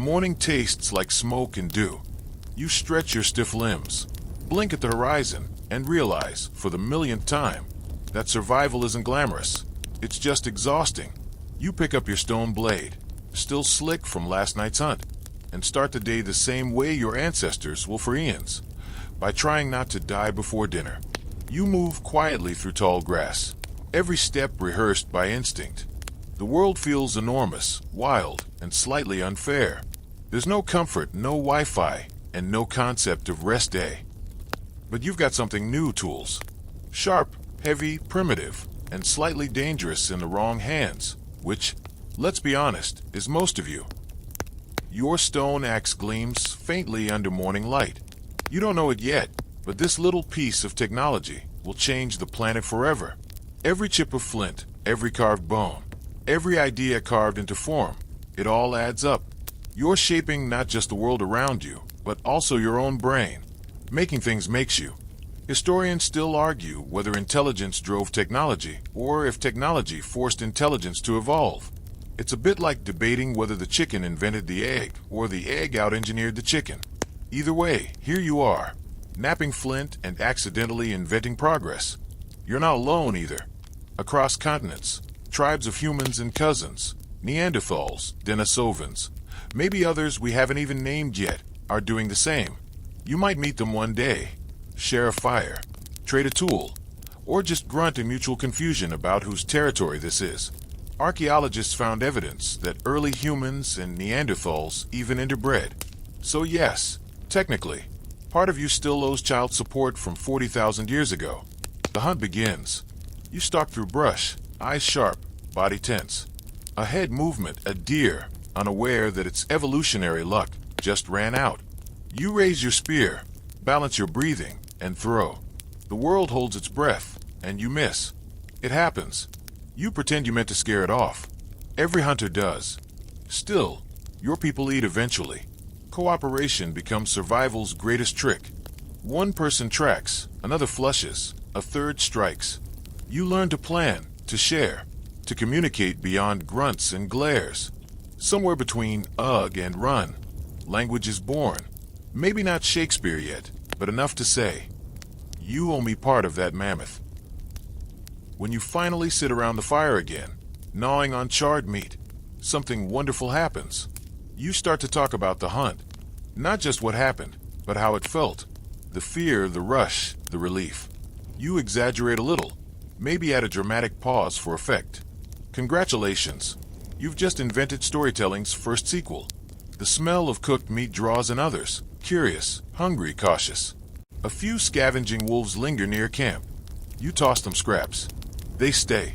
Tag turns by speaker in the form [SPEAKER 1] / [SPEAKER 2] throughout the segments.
[SPEAKER 1] morning tastes like smoke and dew. You stretch your stiff limbs, blink at the horizon, and realize, for the millionth time, that survival isn't glamorous. It's just exhausting. You pick up your stone blade, still slick from last night's hunt, and start the day the same way your ancestors will for eons, by trying not to die before dinner. You move quietly through tall grass, every step rehearsed by instinct. The world feels enormous, wild, and slightly unfair. There's no comfort, no Wi-Fi, and no concept of rest day. But you've got something new: tools. Sharp, heavy, primitive, and slightly dangerous in the wrong hands, which, let's be honest, is most of you. Your stone axe gleams faintly under morning light. You don't know it yet, but this little piece of technology will change the planet forever. Every chip of flint, every carved bone, every idea carved into form, it all adds up. You're shaping not just the world around you, but also your own brain. Making things makes you. Historians still argue whether intelligence drove technology, or if technology forced intelligence to evolve. It's a bit like debating whether the chicken invented the egg, or the egg out-engineered the chicken. Either way, here you are, napping flint and accidentally inventing progress. You're not alone either. Across continents, tribes of humans and cousins, Neanderthals, Denisovans, maybe others we haven't even named yet, are doing the same. You might meet them one day, share a fire, trade a tool, or just grunt in mutual confusion about whose territory this is. Archaeologists found evidence that early humans and Neanderthals even interbred. So yes, technically, part of you still owes child support from 40,000 years ago. The hunt begins. You stalk through brush, eyes sharp, body tense. A head movement, a deer, unaware that its evolutionary luck just ran out. You raise your spear, balance your breathing, and throw. The world holds its breath, and you miss. It happens. You pretend you meant to scare it off. Every hunter does. Still, your people eat eventually. Cooperation becomes survival's greatest trick. One person tracks, another flushes, a third strikes. You learn to plan, to share, to communicate beyond grunts and glares. Somewhere between ugh and run, language is born. Maybe not Shakespeare yet, but enough to say, you owe me part of that mammoth. When you finally sit around the fire again, gnawing on charred meat, something wonderful happens. You start to talk about the hunt. Not just what happened, but how it felt. The fear, the rush, the relief. You exaggerate a little, maybe add a dramatic pause for effect. Congratulations, you've just invented storytelling's first sequel. The smell of cooked meat draws in others, curious, hungry, cautious. A few scavenging wolves linger near camp. You toss them scraps. They stay.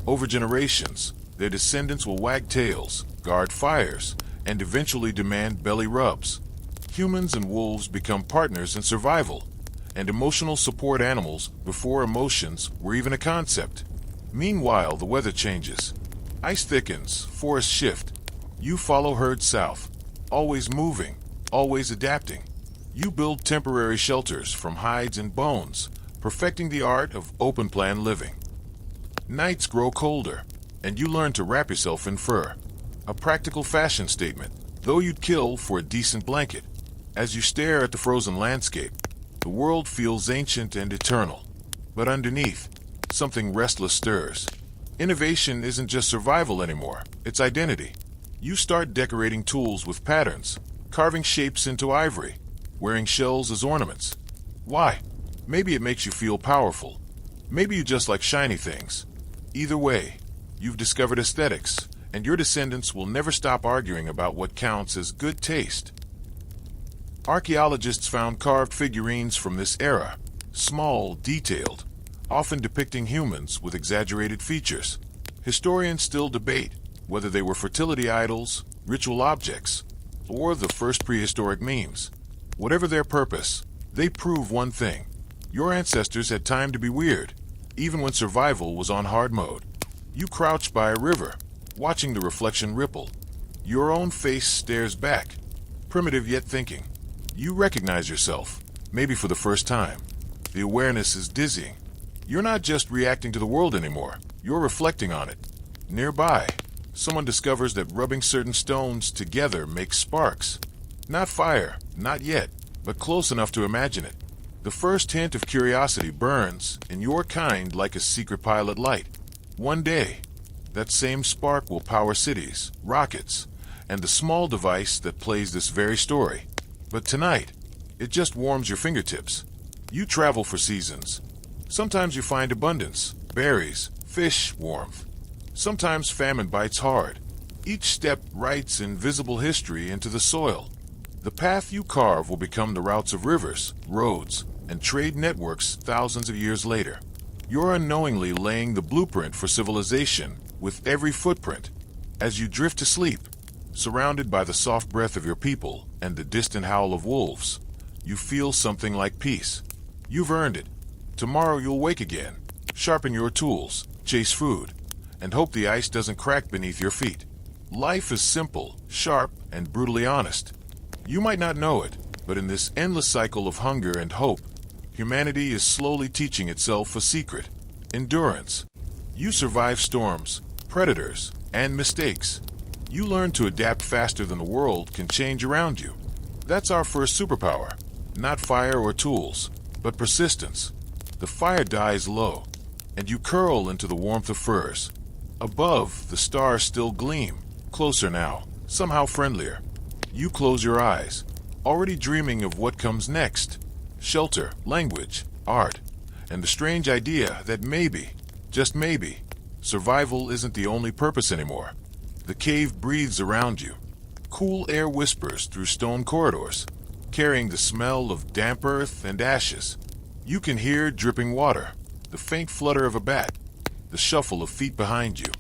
[SPEAKER 1] Over generations, their descendants will wag tails, guard fires, and eventually demand belly rubs. Humans and wolves become partners in survival, and emotional support animals before emotions were even a concept. Meanwhile, the weather changes. Ice thickens, forests shift. You follow herds south, always moving, always adapting. You build temporary shelters from hides and bones, perfecting the art of open-plan living. Nights grow colder, and you learn to wrap yourself in fur. A practical fashion statement, though you'd kill for a decent blanket. As you stare at the frozen landscape, the world feels ancient and eternal. But underneath, something restless stirs. Innovation isn't just survival anymore, it's identity. You start decorating tools with patterns, carving shapes into ivory, wearing shells as ornaments. Why? Maybe it makes you feel powerful. Maybe you just like shiny things. Either way, you've discovered aesthetics, and your descendants will never stop arguing about what counts as good taste. Archaeologists found carved figurines from this era, small, detailed, often depicting humans with exaggerated features. Historians still debate whether they were fertility idols, ritual objects, or the first prehistoric memes. Whatever their purpose, they prove one thing. Your ancestors had time to be weird, even when survival was on hard mode. You crouch by a river, watching the reflection ripple. Your own face stares back, primitive yet thinking. You recognize yourself, maybe for the first time. The awareness is dizzying. You're not just reacting to the world anymore, you're reflecting on it. Nearby, Someone discovers that rubbing certain stones together makes sparks. Not fire, not yet, but close enough to imagine it. The first hint of curiosity burns in your kind like a secret pilot light. One day, that same spark will power cities, rockets, and the small device that plays this very story. But tonight, it just warms your fingertips. You travel for seasons. Sometimes you find abundance, berries, fish, warmth. Sometimes famine bites hard. Each step writes invisible history into the soil. The path you carve will become the routes of rivers, roads, and trade networks thousands of years later. You're unknowingly laying the blueprint for civilization with every footprint. As you drift to sleep, surrounded by the soft breath of your people and the distant howl of wolves, you feel something like peace. You've earned it. Tomorrow you'll wake again, sharpen your tools, chase food, and hope the ice doesn't crack beneath your feet. Life is simple, sharp, and brutally honest. You might not know it, but in this endless cycle of hunger and hope, humanity is slowly teaching itself a secret: endurance. You survive storms, predators, and mistakes. You learn to adapt faster than the world can change around you. That's our first superpower. Not fire or tools, but persistence. The fire dies low, and you curl into the warmth of furs. Above, the stars still gleam, closer now, somehow friendlier. You close your eyes, already dreaming of what comes next. Shelter, language, art, and the strange idea that maybe, just maybe, survival isn't the only purpose anymore. The cave breathes around you. Cool air whispers through stone corridors, carrying the smell of damp earth and ashes. You can hear dripping water, the faint flutter of a bat, the shuffle of feet behind you.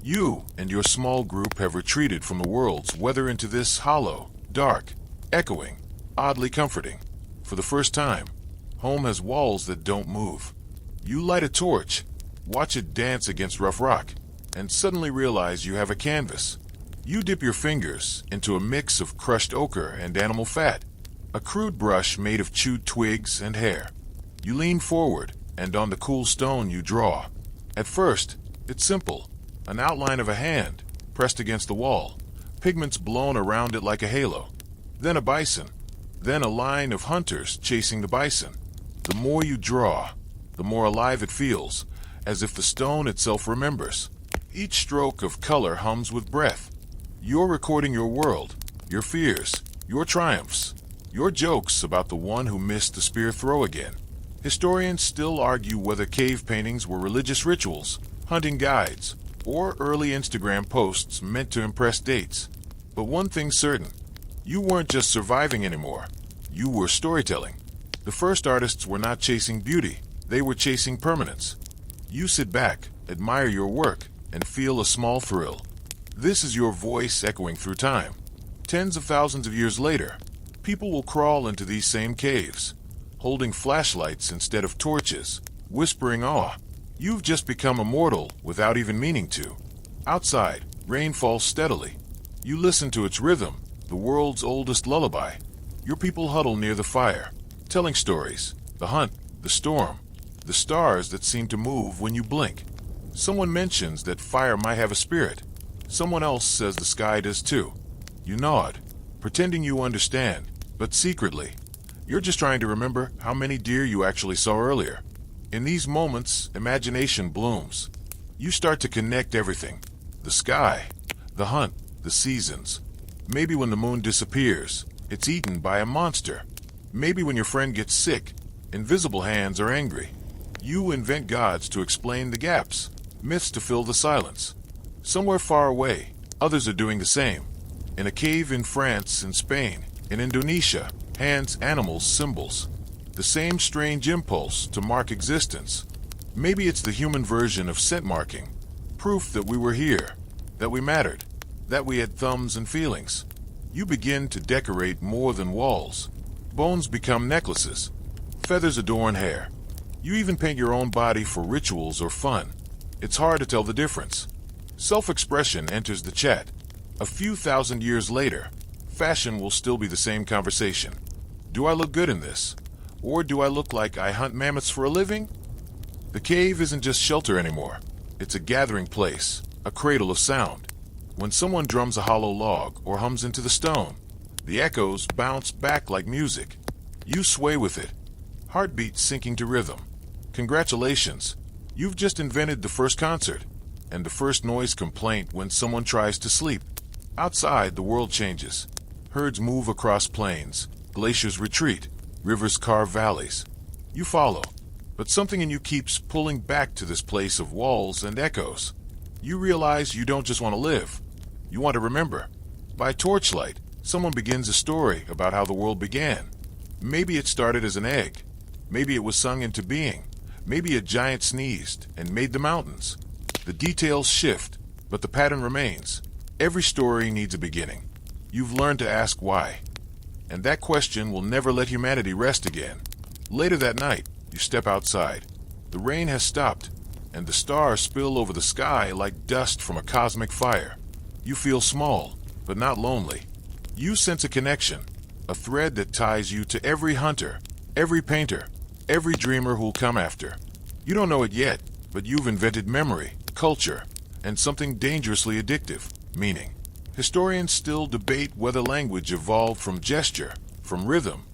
[SPEAKER 1] You and your small group have retreated from the world's weather into this hollow, dark, echoing, oddly comforting. For the first time, home has walls that don't move. You light a torch, watch it dance against rough rock, and suddenly realize you have a canvas. You dip your fingers into a mix of crushed ochre and animal fat, a crude brush made of chewed twigs and hair. You lean forward, and on the cool stone you draw. At first, it's simple, an outline of a hand, pressed against the wall, pigments blown around it like a halo. Then a bison, then a line of hunters chasing the bison. The more you draw, the more alive it feels, as if the stone itself remembers. Each stroke of color hums with breath. You're recording your world, your fears, your triumphs, your jokes about the one who missed the spear throw again. Historians still argue whether cave paintings were religious rituals, hunting guides, or early Instagram posts meant to impress dates. But one thing's certain, you weren't just surviving anymore, you were storytelling. The first artists were not chasing beauty, they were chasing permanence. You sit back, admire your work, and feel a small thrill. This is your voice echoing through time. Tens of thousands of years later, people will crawl into these same caves, holding flashlights instead of torches, whispering awe. You've just become immortal without even meaning to. Outside, rain falls steadily. You listen to its rhythm, the world's oldest lullaby. Your people huddle near the fire, telling stories, the hunt, the storm, the stars that seem to move when you blink. Someone mentions that fire might have a spirit. Someone else says the sky does too. You nod, pretending you understand, but secretly, you're just trying to remember how many deer you actually saw earlier. In these moments, imagination blooms. You start to connect everything. The sky, the hunt, the seasons. Maybe when the moon disappears, it's eaten by a monster. Maybe when your friend gets sick, invisible hands are angry. You invent gods to explain the gaps, myths to fill the silence. Somewhere far away, others are doing the same. In a cave in France and Spain, in Indonesia, hands, animals, symbols. The same strange impulse to mark existence. Maybe it's the human version of scent marking. Proof that we were here, that we mattered, that we had thumbs and feelings. You begin to decorate more than walls. Bones become necklaces. Feathers adorn hair. You even paint your own body for rituals or fun. It's hard to tell the difference. Self-expression enters the chat. A few thousand years later, fashion will still be the same conversation. Do I look good in this? Or do I look like I hunt mammoths for a living? The cave isn't just shelter anymore. It's a gathering place, a cradle of sound. When someone drums a hollow log or hums into the stone, the echoes bounce back like music. You sway with it, heartbeat syncing to rhythm. Congratulations, you've just invented the first concert, and the first noise complaint when someone tries to sleep. Outside, the world changes. Herds move across plains, glaciers retreat, rivers carve valleys. You follow, but something in you keeps pulling back to this place of walls and echoes. You realize you don't just want to live, you want to remember. By torchlight, someone begins a story about how the world began. Maybe it started as an egg. Maybe it was sung into being. Maybe a giant sneezed and made the mountains. The details shift, but the pattern remains. Every story needs a beginning. You've learned to ask why. And that question will never let humanity rest again. Later that night, you step outside. The rain has stopped, and the stars spill over the sky like dust from a cosmic fire. You feel small, but not lonely. You sense a connection, a thread that ties you to every hunter, every painter, every dreamer who'll come after. You don't know it yet, but you've invented memory, culture, and something dangerously addictive, meaning. Historians still debate whether language evolved from gesture, from rhythm,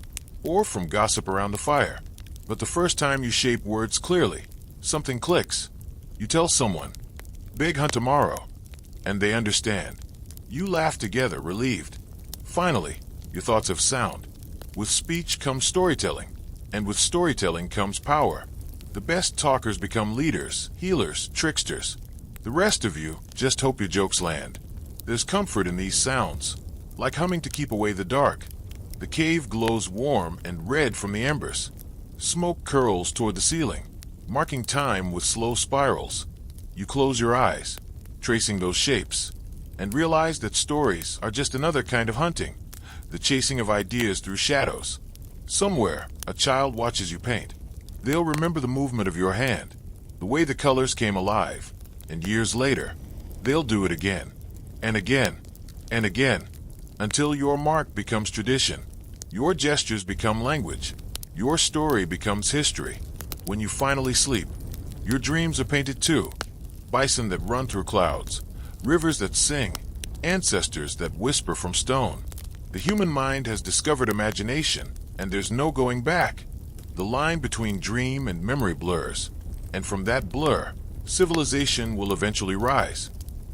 [SPEAKER 1] or from gossip around the fire. But the first time you shape words clearly, something clicks. You tell someone, "Big hunt tomorrow," and they understand. You laugh together, relieved. Finally, your thoughts have sound. With speech comes storytelling, and with storytelling comes power. The best talkers become leaders, healers, tricksters. The rest of you just hope your jokes land. There's comfort in these sounds, like humming to keep away the dark. The cave glows warm and red from the embers. Smoke curls toward the ceiling, marking time with slow spirals. You close your eyes, tracing those shapes, and realize that stories are just another kind of hunting, the chasing of ideas through shadows. Somewhere, a child watches you paint. They'll remember the movement of your hand, the way the colors came alive, and years later, they'll do it again. And again, and again, until your mark becomes tradition. Your gestures become language. Your story becomes history. When you finally sleep, your dreams are painted too. Bison that run through clouds, rivers that sing, ancestors that whisper from stone. The human mind has discovered imagination, and there's no going back. The line between dream and memory blurs, and from that blur, civilization will eventually rise.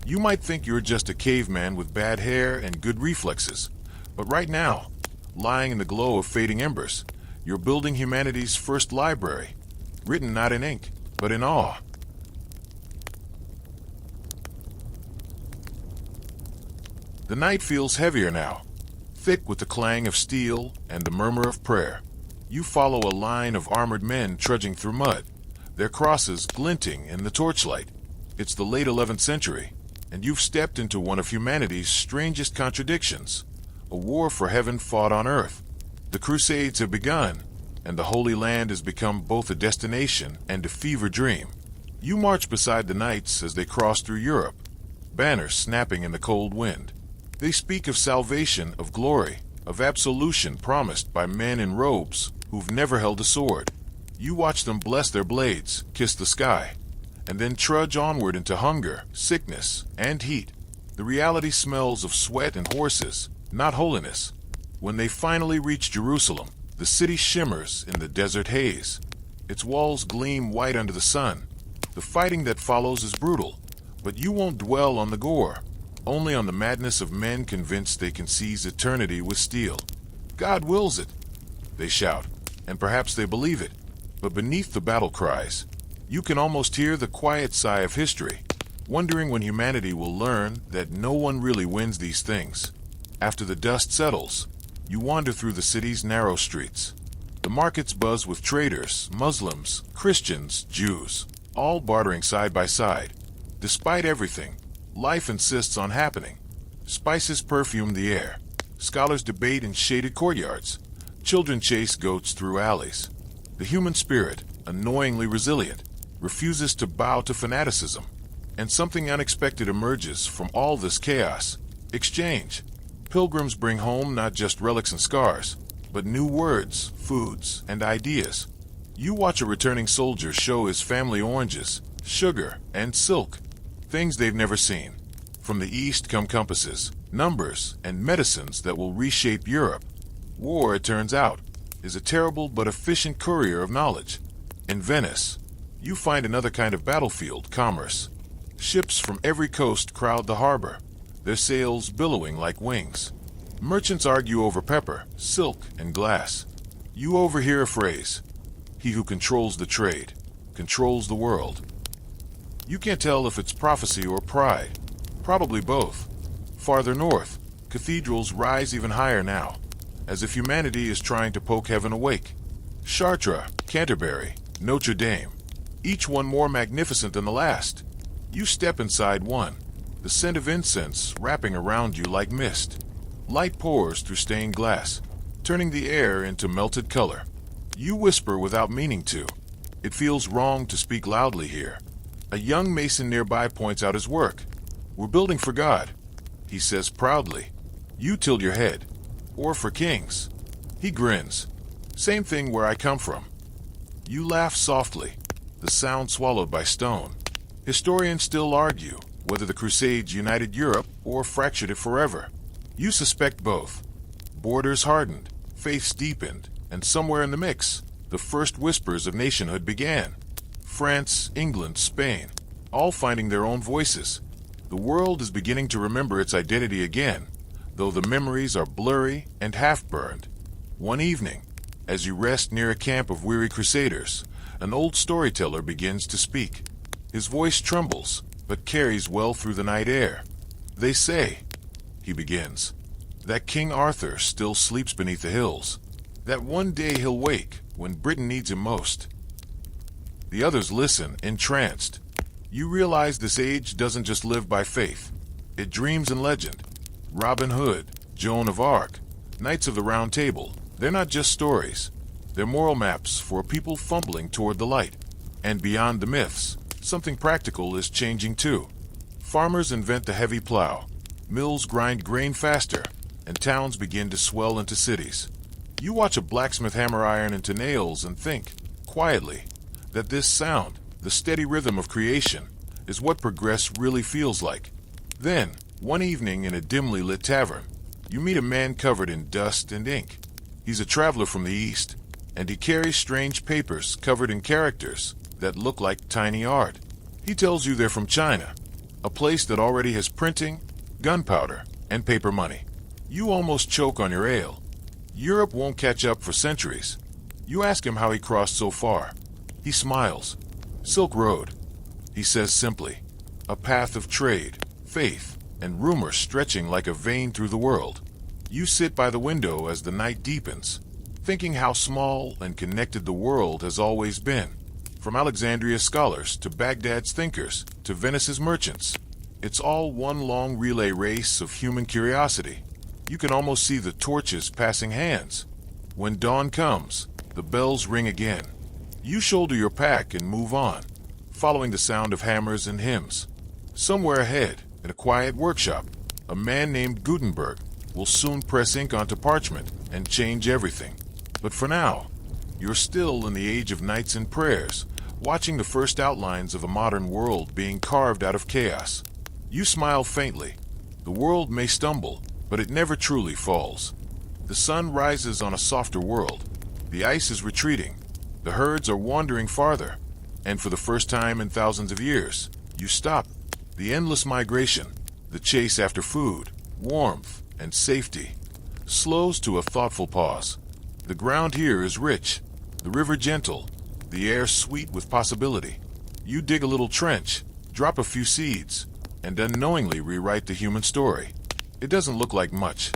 [SPEAKER 1] You might think you're just a caveman with bad hair and good reflexes, but right now, lying in the glow of fading embers, you're building humanity's first library, written not in ink, but in awe. The night feels heavier now, thick with the clang of steel and the murmur of prayer. You follow a line of armored men trudging through mud, their crosses glinting in the torchlight. It's the late 11th century, and you've stepped into one of humanity's strangest contradictions, a war for heaven fought on earth. The Crusades have begun, and the Holy Land has become both a destination and a fever dream. You march beside the knights as they cross through Europe, banners snapping in the cold wind. They speak of salvation, of glory, of absolution promised by men in robes who've never held a sword. You watch them bless their blades, kiss the sky, and then trudge onward into hunger, sickness, and heat. The reality smells of sweat and horses, not holiness. When they finally reach Jerusalem, the city shimmers in the desert haze. Its walls gleam white under the sun. The fighting that follows is brutal, but you won't dwell on the gore, only on the madness of men convinced they can seize eternity with steel. God wills it, they shout, and perhaps they believe it. But beneath the battle cries, you can almost hear the quiet sigh of history, wondering when humanity will learn that no one really wins these things. After the dust settles, you wander through the city's narrow streets. The markets buzz with traders, Muslims, Christians, Jews, all bartering side by side. Despite everything, life insists on happening. Spices perfume the air. Scholars debate in shaded courtyards. Children chase goats through alleys. The human spirit, annoyingly resilient, refuses to bow to fanaticism. And something unexpected emerges from all this chaos. Exchange. Pilgrims bring home not just relics and scars, but new words, foods, and ideas. You watch a returning soldier show his family oranges, sugar, and silk, things they've never seen. From the east come compasses, numbers, and medicines that will reshape Europe. War, it turns out, is a terrible but efficient courier of knowledge. In Venice, you find another kind of battlefield, commerce. Ships from every coast crowd the harbor, their sails billowing like wings. Merchants argue over pepper, silk, and glass. You overhear a phrase: he who controls the trade, controls the world. You can't tell if it's prophecy or pride. Probably both. Farther north, cathedrals rise even higher now, as if humanity is trying to poke heaven awake. Chartres, Canterbury, Notre Dame, each one more magnificent than the last. You step inside one, the scent of incense wrapping around you like mist. Light pours through stained glass, turning the air into melted color. You whisper without meaning to. It feels wrong to speak loudly here. A young mason nearby points out his work. "We're building for God," he says proudly. You tilt your head. "Or for kings." He grins. "Same thing where I come from." You laugh softly, the sound swallowed by stone. Historians still argue whether the Crusades united Europe or fractured it forever. You suspect both. Borders hardened, faiths deepened, and somewhere in the mix, the first whispers of nationhood began. France, England, Spain, all finding their own voices. The world is beginning to remember its identity again, though the memories are blurry and half-burned. One evening, as you rest near a camp of weary crusaders, an old storyteller begins to speak. His voice trembles, but carries well through the night air. "They say," he begins, "that King Arthur still sleeps beneath the hills, that one day he'll wake when Britain needs him most." The others listen, entranced. You realize this age doesn't just live by faith. It dreams in legend. Robin Hood, Joan of Arc, Knights of the Round Table, they're not just stories. They're moral maps for a people fumbling toward the light. And beyond the myths, something practical is changing too. Farmers invent the heavy plow, mills grind grain faster, and towns begin to swell into cities. You watch a blacksmith hammer iron into nails and think, quietly, that this sound, the steady rhythm of creation, is what progress really feels like. Then, one evening in a dimly lit tavern, you meet a man covered in dust and ink. He's a traveler from the east, and he carries strange papers covered in characters that look like tiny art. He tells you they're from China, a place that already has printing, gunpowder, and paper money. You almost choke on your ale. Europe won't catch up for centuries. You ask him how he crossed so far. He smiles. "Silk Road," he says simply. "A path of trade, faith, and rumor stretching like a vein through the world." You sit by the window as the night deepens, thinking how small and connected the world has always been. From Alexandria's scholars to Baghdad's thinkers to Venice's merchants. It's all one long relay race of human curiosity. You can almost see the torches passing hands. When dawn comes, the bells ring again. You shoulder your pack and move on, following the sound of hammers and hymns. Somewhere ahead, in a quiet workshop, a man named Gutenberg will soon press ink onto parchment and change everything. But for now, you're still in the age of nights and prayers, watching the first outlines of a modern world being carved out of chaos. You smile faintly. The world may stumble, but it never truly falls. The sun rises on a softer world. The ice is retreating. The herds are wandering farther. And for the first time in thousands of years, you stop. The endless migration, the chase after food, warmth, and safety, slows to a thoughtful pause. The ground here is rich, the river gentle, the air sweet with possibility. You dig a little trench, drop a few seeds, and unknowingly rewrite the human story. It doesn't look like much,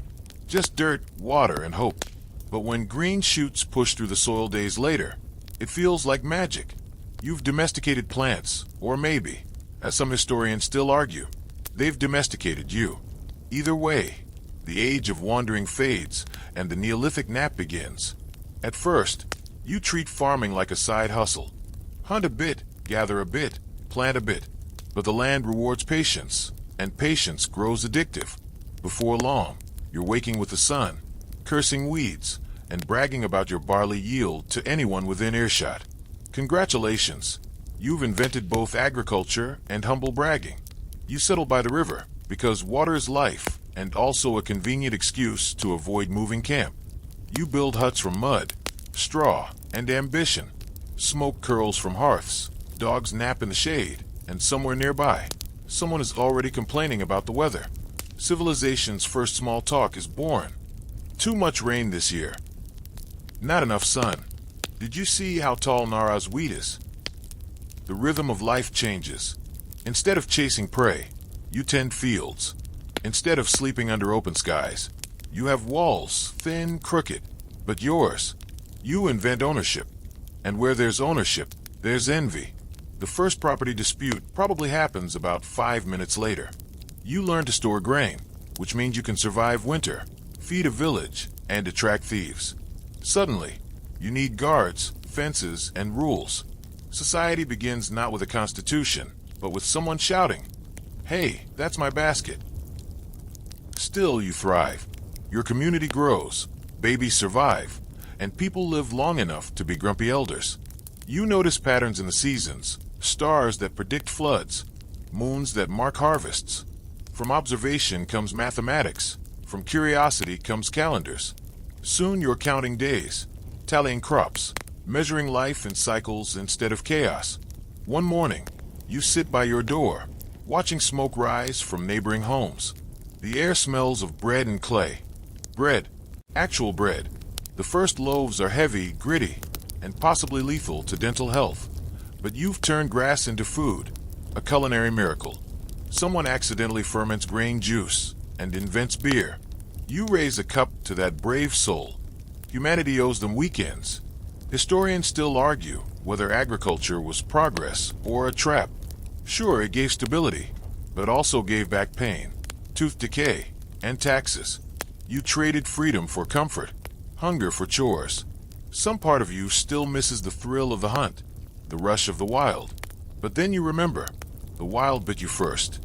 [SPEAKER 1] just dirt, water, and hope. But when green shoots push through the soil days later, it feels like magic. You've domesticated plants, or maybe, as some historians still argue, they've domesticated you. Either way, the age of wandering fades and the Neolithic nap begins. At first, you treat farming like a side hustle. Hunt a bit, gather a bit, plant a bit. But the land rewards patience, and patience grows addictive. Before long, you're waking with the sun, cursing weeds, and bragging about your barley yield to anyone within earshot. Congratulations, you've invented both agriculture and humble bragging. You settle by the river, Because water is life, and also a convenient excuse to avoid moving camp. You build huts from mud, straw, and ambition. Smoke curls from hearths, dogs nap in the shade, and somewhere nearby, someone is already complaining about the weather. Civilization's first small talk is born. Too much rain this year. Not enough sun. Did you see how tall Nara's wheat is? The rhythm of life changes. Instead of chasing prey, you tend fields. Instead of sleeping under open skies, you have walls, thin, crooked, but yours. You invent ownership. And where there's ownership, there's envy. The first property dispute probably happens about 5 minutes later. You learn to store grain, which means you can survive winter, feed a village, and attract thieves. Suddenly, you need guards, fences, and rules. Society begins not with a constitution, but with someone shouting, "Hey, that's my basket." Still, you thrive. Your community grows, babies survive, and people live long enough to be grumpy elders. You notice patterns in the seasons, stars that predict floods, moons that mark harvests. From observation comes mathematics. From curiosity comes calendars. Soon you're counting days, tallying crops, measuring life in cycles instead of chaos. One morning, you sit by your door, watching smoke rise from neighboring homes. The air smells of bread and clay. Bread. Actual bread. The first loaves are heavy, gritty, and possibly lethal to dental health. But you've turned grass into food, a culinary miracle. Someone accidentally ferments grain juice and invents beer. You raise a cup to that brave soul. Humanity owes them weekends. Historians still argue whether agriculture was progress or a trap. Sure, it gave stability, but also gave back pain, tooth decay, and taxes. You traded freedom for comfort, hunger for chores. Some part of you still misses the thrill of the hunt, the rush of the wild. But then you remember, the wild bit you first.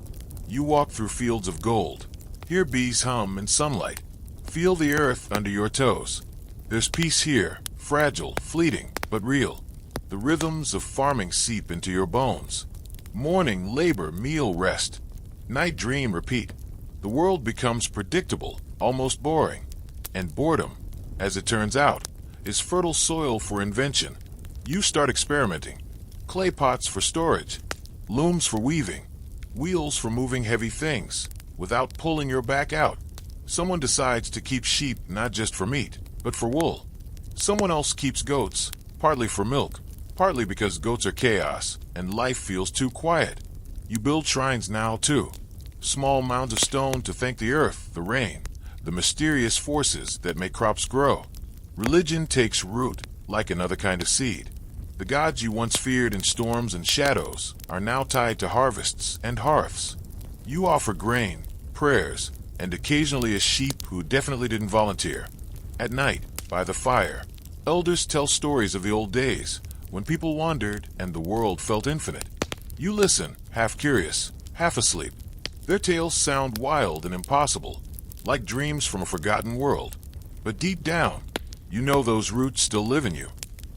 [SPEAKER 1] You walk through fields of gold, hear bees hum in sunlight, feel the earth under your toes. There's peace here, fragile, fleeting, but real. The rhythms of farming seep into your bones. Morning, labor, meal, rest. Night, dream, repeat. The world becomes predictable, almost boring. And boredom, as it turns out, is fertile soil for invention. You start experimenting. Clay pots for storage, looms for weaving, wheels for moving heavy things, without pulling your back out. Someone decides to keep sheep not just for meat, but for wool. Someone else keeps goats, partly for milk, partly because goats are chaos, and life feels too quiet. You build shrines now, too. Small mounds of stone to thank the earth, the rain, the mysterious forces that make crops grow. Religion takes root, like another kind of seed. The gods you once feared in storms and shadows are now tied to harvests and hearths. You offer grain, prayers, and occasionally a sheep who definitely didn't volunteer. At night, by the fire, elders tell stories of the old days, when people wandered and the world felt infinite. You listen, half curious, half asleep. Their tales sound wild and impossible, like dreams from a forgotten world. But deep down, you know those roots still live in you.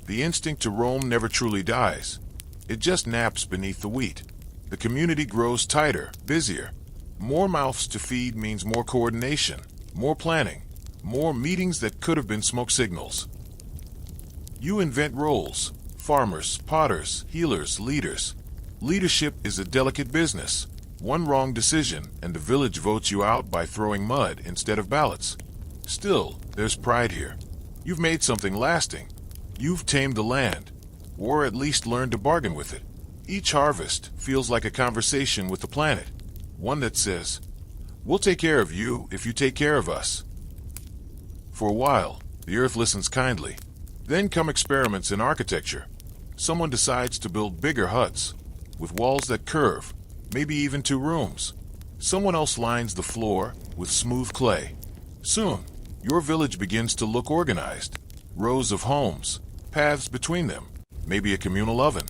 [SPEAKER 1] The instinct to roam never truly dies. It just naps beneath the wheat. The community grows tighter, busier. More mouths to feed means more coordination, more planning, more meetings that could have been smoke signals. You invent roles: farmers, potters, healers, leaders. Leadership is a delicate business. One wrong decision and the village votes you out by throwing mud instead of ballots. Still, there's pride here. You've made something lasting. You've tamed the land, or at least learned to bargain with it. Each harvest feels like a conversation with the planet, one that says, "We'll take care of you if you take care of us." For a while, the earth listens kindly. Then come experiments in architecture. Someone decides to build bigger huts, with walls that curve, maybe even 2 rooms. Someone else lines the floor with smooth clay. Soon, your village begins to look organized. Rows of homes, paths between them, maybe a communal oven.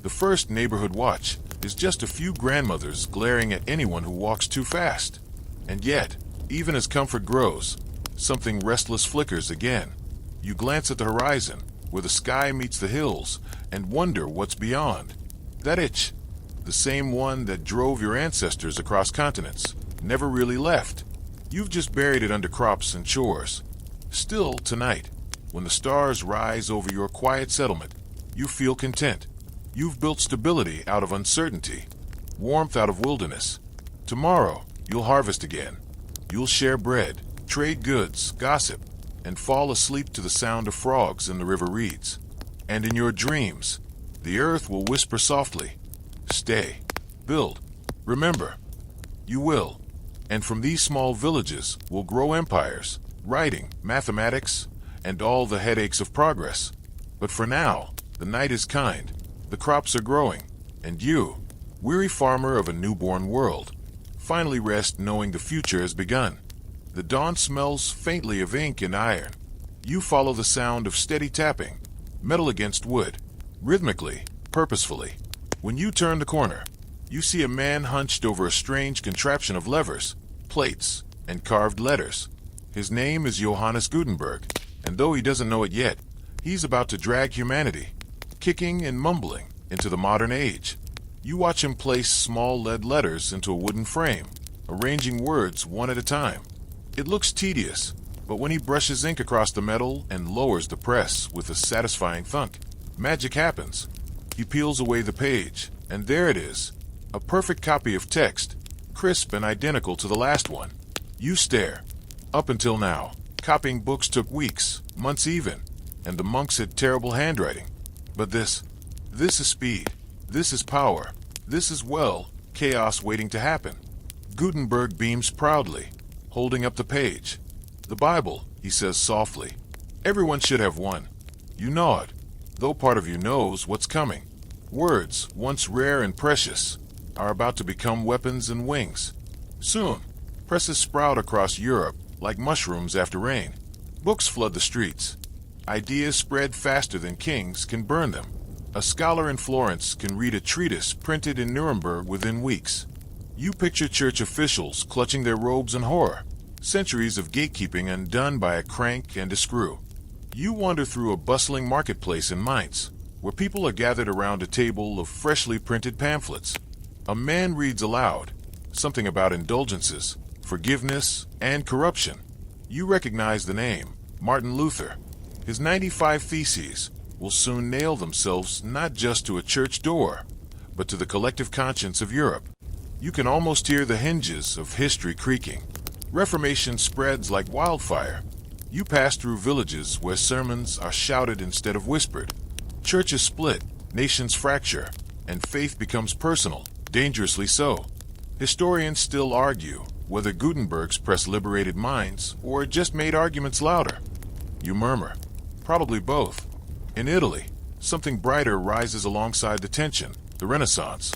[SPEAKER 1] The first neighborhood watch is just a few grandmothers glaring at anyone who walks too fast. And yet, even as comfort grows, something restless flickers again. You glance at the horizon, where the sky meets the hills, and wonder what's beyond. That itch, the same one that drove your ancestors across continents. never really left. You've just buried it under crops and chores. Still, tonight, when the stars rise over your quiet settlement, you feel content. You've built stability out of uncertainty, warmth out of wilderness. Tomorrow, you'll harvest again. You'll share bread, trade goods, gossip, and fall asleep to the sound of frogs in the river reeds. And in your dreams, the earth will whisper softly, "Stay, build, remember." You will. And from these small villages will grow empires, writing, mathematics, and all the headaches of progress. But for now, the night is kind, the crops are growing, and you, weary farmer of a newborn world, finally rest knowing the future has begun. The dawn smells faintly of ink and iron. You follow the sound of steady tapping, metal against wood, rhythmically, purposefully. When you turn the corner, you see a man hunched over a strange contraption of levers, plates, and carved letters. His name is Johannes Gutenberg, and though he doesn't know it yet, he's about to drag humanity, kicking and mumbling, into the modern age. You watch him place small lead letters into a wooden frame, arranging words one at a time. It looks tedious, but when he brushes ink across the metal and lowers the press with a satisfying thunk, magic happens. He peels away the page, and there it is, a perfect copy of text, crisp and identical to the last one. You stare. Up until now, copying books took weeks, months even, and the monks had terrible handwriting. But this is speed. This is power. This is, well, chaos waiting to happen. Gutenberg beams proudly, holding up the page. "The Bible," he says softly. "Everyone should have one." You nod, though part of you knows what's coming. Words, once rare and precious, are about to become weapons and wings. Soon, presses sprout across Europe like mushrooms after rain. Books flood the streets. Ideas spread faster than kings can burn them. A scholar in Florence can read a treatise printed in Nuremberg within weeks. You picture church officials clutching their robes in horror, centuries of gatekeeping undone by a crank and a screw. You wander through a bustling marketplace in Mainz, where people are gathered around a table of freshly printed pamphlets. A man reads aloud, something about indulgences, forgiveness, and corruption. You recognize the name, Martin Luther. His 95 Theses will soon nail themselves not just to a church door, but to the collective conscience of Europe. You can almost hear the hinges of history creaking. Reformation spreads like wildfire. You pass through villages where sermons are shouted instead of whispered. Churches split, nations fracture, and faith becomes personal, dangerously so. Historians still argue whether Gutenberg's press liberated minds or just made arguments louder. You murmur, probably both. In Italy, something brighter rises alongside the tension, the Renaissance.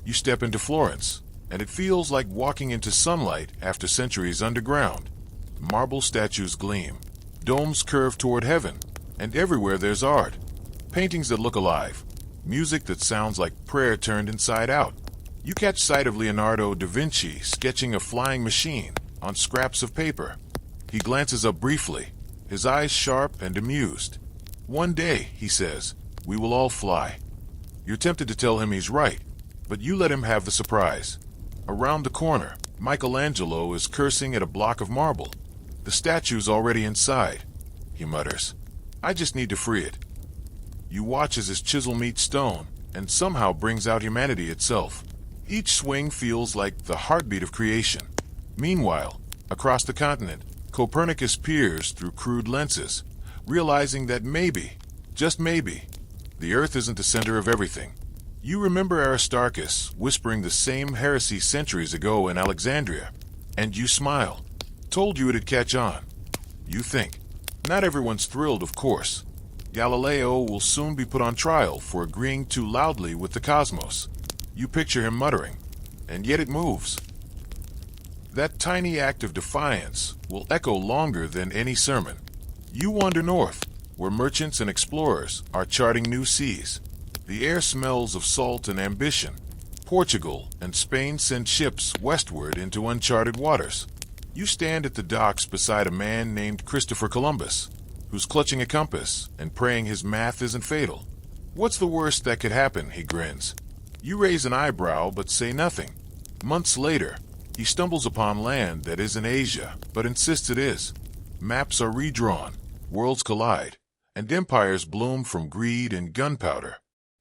[SPEAKER 1] You step into Florence, and it feels like walking into sunlight after centuries underground. Marble statues gleam, domes curve toward heaven, and everywhere there's art. Paintings that look alive, music that sounds like prayer turned inside out. You catch sight of Leonardo da Vinci sketching a flying machine on scraps of paper. He glances up briefly, his eyes sharp and amused. "One day," he says, "we will all fly." You're tempted to tell him he's right, but you let him have the surprise. Around the corner, Michelangelo is cursing at a block of marble. "The statue's already inside," he mutters. "I just need to free it." You watch as his chisel meets stone and somehow brings out humanity itself. Each swing feels like the heartbeat of creation. Meanwhile, across the continent, Copernicus peers through crude lenses, realizing that maybe, just maybe, the Earth isn't the center of everything. You remember Aristarchus whispering the same heresy centuries ago in Alexandria, and you smile. Told you it'd catch on. You think. Not everyone's thrilled, of course. Galileo will soon be put on trial for agreeing too loudly with the cosmos. You picture him muttering, and yet it moves. That tiny act of defiance will echo longer than any sermon. You wander north, where merchants and explorers are charting new seas. The air smells of salt and ambition. Portugal and Spain send ships westward into uncharted waters. You stand at the docks beside a man named Christopher Columbus, who's clutching a compass and praying his math isn't fatal. "What's the worst that could happen?" he grins. You raise an eyebrow but say nothing. Months later, He stumbles upon land that isn't Asia, but insists it is. Maps are redrawn, worlds collide, and empires bloom from greed and gunpowder.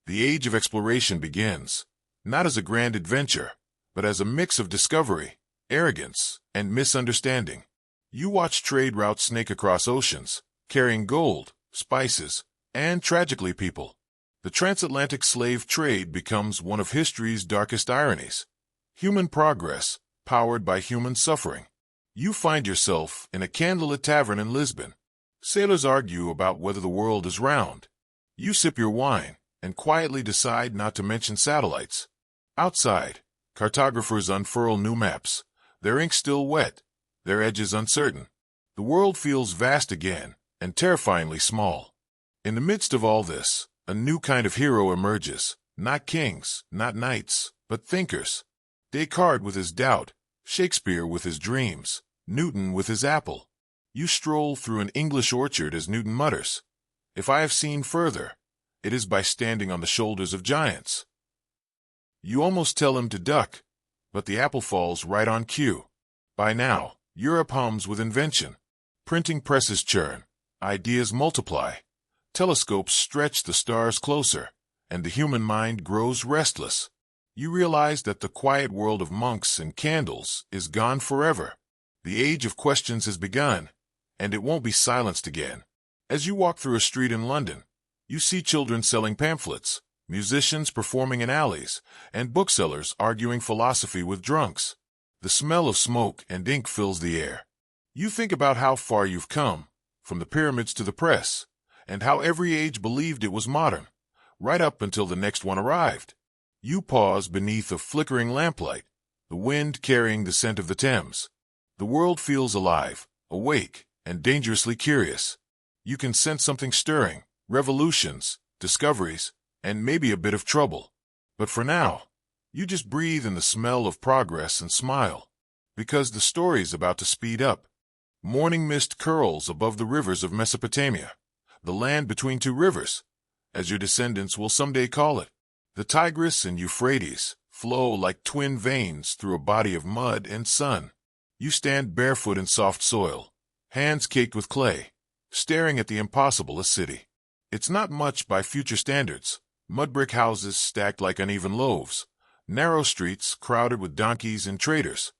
[SPEAKER 1] The age of exploration begins, not as a grand adventure, but as a mix of discovery, arrogance, and misunderstanding. You watch trade routes snake across oceans, carrying gold, spices, and, tragically, people. The transatlantic slave trade becomes one of history's darkest ironies. Human progress, powered by human suffering. You find yourself in a candlelit tavern in Lisbon. Sailors argue about whether the world is round. You sip your wine and quietly decide not to mention satellites. Outside, cartographers unfurl new maps, their ink still wet, their edges uncertain. The world feels vast again and terrifyingly small. In the midst of all this, a new kind of hero emerges, not kings, not knights, but thinkers. Descartes with his doubt, Shakespeare with his dreams, Newton with his apple. You stroll through an English orchard as Newton mutters, "If I have seen further, it is by standing on the shoulders of giants." You almost tell him to duck, but the apple falls right on cue. By now, Europe hums with invention. Printing presses churn, ideas multiply, telescopes stretch the stars closer, and the human mind grows restless. You realize that the quiet world of monks and candles is gone forever. The age of questions has begun, and it won't be silenced again. As you walk through a street in London, you see children selling pamphlets, musicians performing in alleys, and booksellers arguing philosophy with drunks. The smell of smoke and ink fills the air. You think about how far you've come, from the pyramids to the press, and how every age believed it was modern, right up until the next one arrived. You pause beneath a flickering lamplight, the wind carrying the scent of the Thames. The world feels alive, awake, and dangerously curious. You can sense something stirring, revolutions, discoveries, and maybe a bit of trouble. But for now, you just breathe in the smell of progress and smile, because the story's about to speed up. Morning mist curls above the rivers of Mesopotamia, the land between two rivers, as your descendants will someday call it. The Tigris and Euphrates flow like twin veins through a body of mud and sun. You stand barefoot in soft soil, hands caked with clay, staring at the impossible, a city. It's not much by future standards, mud brick houses stacked like uneven loaves, narrow streets crowded with donkeys and traders.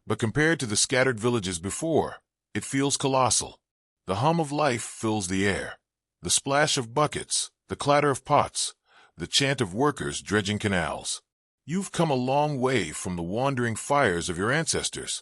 [SPEAKER 1] But compared to the scattered villages before, it feels colossal. The hum of life fills the air, the splash of buckets, the clatter of pots, the chant of workers dredging canals. You've come a long way from the wandering fires of your ancestors.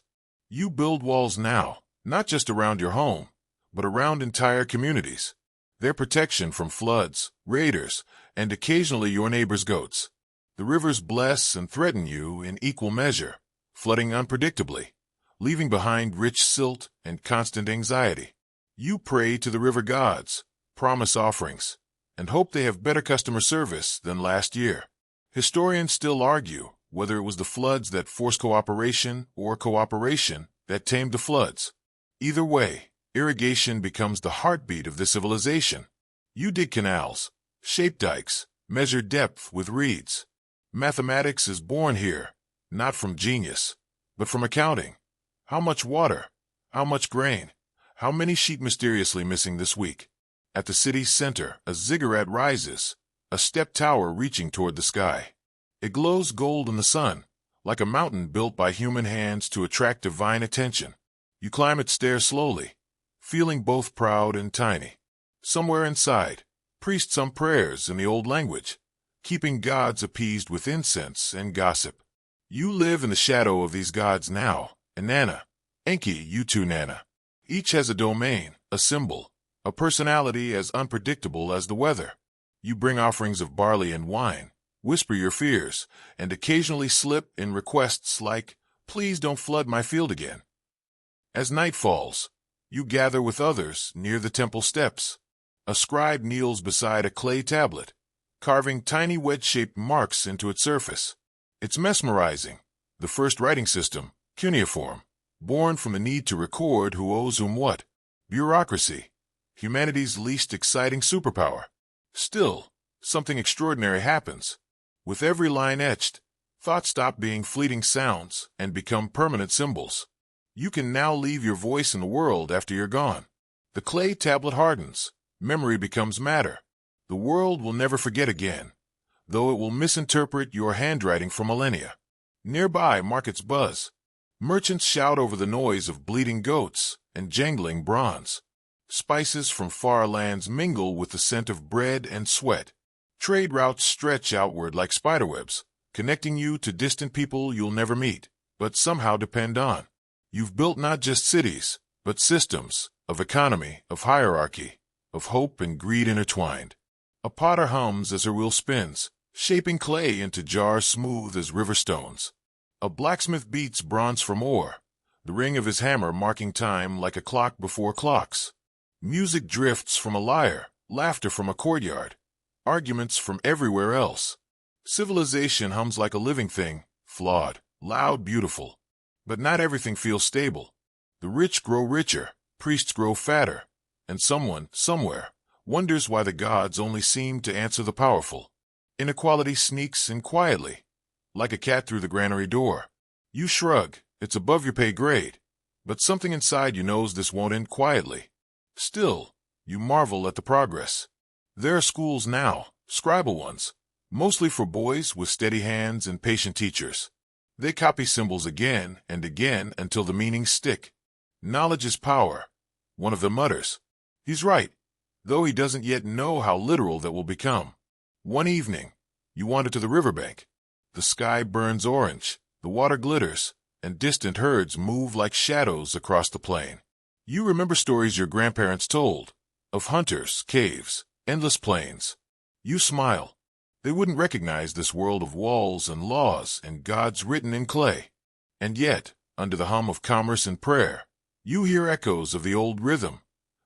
[SPEAKER 1] You build walls now, not just around your home, but around entire communities. Their protection from floods, raiders, and occasionally your neighbor's goats. The rivers bless and threaten you in equal measure, flooding unpredictably, leaving behind rich silt and constant anxiety. You pray to the river gods, promise offerings, and hope they have better customer service than last year. Historians still argue whether it was the floods that forced cooperation or cooperation that tamed the floods. Either way, irrigation becomes the heartbeat of the civilization. You dig canals, shape dikes, measure depth with reeds. Mathematics is born here, not from genius, but from accounting. How much water? How much grain? How many sheep mysteriously missing this week? At the city's center, a ziggurat rises, a step tower reaching toward the sky. It glows gold in the sun, like a mountain built by human hands to attract divine attention. You climb its stairs slowly, feeling both proud and tiny. Somewhere inside, priests hum prayers in the old language, keeping gods appeased with incense and gossip. You live in the shadow of these gods now, and Nana, Enki, you too, Nana. Each has a domain, a symbol, a personality as unpredictable as the weather. You bring offerings of barley and wine, whisper your fears, and occasionally slip in requests like, "Please don't flood my field again." As night falls, you gather with others near the temple steps. A scribe kneels beside a clay tablet, carving tiny wedge-shaped marks into its surface. It's mesmerizing, the first writing system, cuneiform, born from the need to record who owes whom what. Bureaucracy, humanity's least exciting superpower. Still, something extraordinary happens. With every line etched, Thoughts stop being fleeting sounds and become permanent symbols. You can now leave your voice in the world after you're gone. The clay tablet hardens. Memory becomes matter. The world will never forget again, though it will misinterpret your handwriting for millennia. Nearby, markets buzz. Merchants shout over the noise of bleating goats and jangling bronze. Spices from far lands mingle with the scent of bread and sweat. Trade routes stretch outward like spiderwebs, connecting you to distant people you'll never meet, but somehow depend on. You've built not just cities, but systems, of economy, of hierarchy, of hope and greed intertwined. A potter hums as her wheel spins, shaping clay into jars smooth as river stones. A blacksmith beats bronze from ore, the ring of his hammer marking time like a clock before clocks. Music drifts from a lyre, laughter from a courtyard, arguments from everywhere else. Civilization hums like a living thing, flawed, loud, beautiful. But not everything feels stable. The rich grow richer, priests grow fatter, and someone, somewhere, wonders why the gods only seem to answer the powerful. Inequality sneaks in quietly, like a cat through the granary door. You shrug, it's above your pay grade, but something inside you knows this won't end quietly. Still, you marvel at the progress. There are schools now, scribal ones, mostly for boys with steady hands and patient teachers. They copy symbols again and again until the meanings stick. Knowledge is power, one of them mutters. He's right, though he doesn't yet know how literal that will become. One evening, you wander to the riverbank. The sky burns orange, the water glitters, and distant herds move like shadows across the plain. You remember stories your grandparents told, of hunters, caves, endless plains. You smile. They wouldn't recognize this world of walls and laws and gods written in clay. And yet, under the hum of commerce and prayer, you hear echoes of the old rhythm,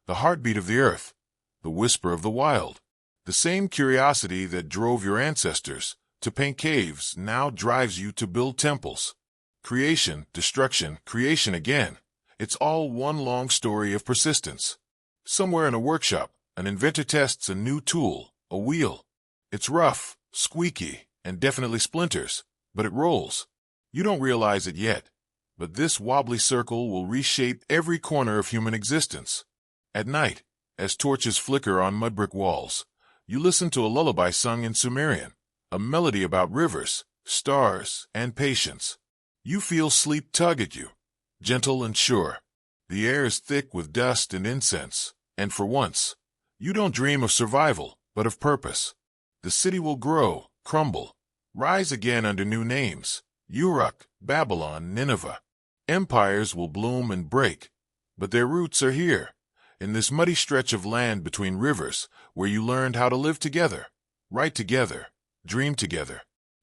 [SPEAKER 1] the heartbeat of the earth, the whisper of the wild. The same curiosity that drove your ancestors to paint caves now drives you to build temples. Creation, destruction, creation again. It's all one long story of persistence. Somewhere in a workshop, an inventor tests a new tool, a wheel. It's rough, squeaky, and definitely splinters, but it rolls. You don't realize it yet, but this wobbly circle will reshape every corner of human existence. At night, as torches flicker on mud brick walls, you listen to a lullaby sung in Sumerian, a melody about rivers, stars, and patience. You feel sleep tug at you, gentle and sure. The air is thick with dust and incense, and for once, you don't dream of survival, but of purpose. The city will grow, crumble, rise again under new names, Uruk, Babylon, Nineveh. Empires will bloom and break, but their roots are here, in this muddy stretch of land between rivers where you learned how to live together, write together, dream together.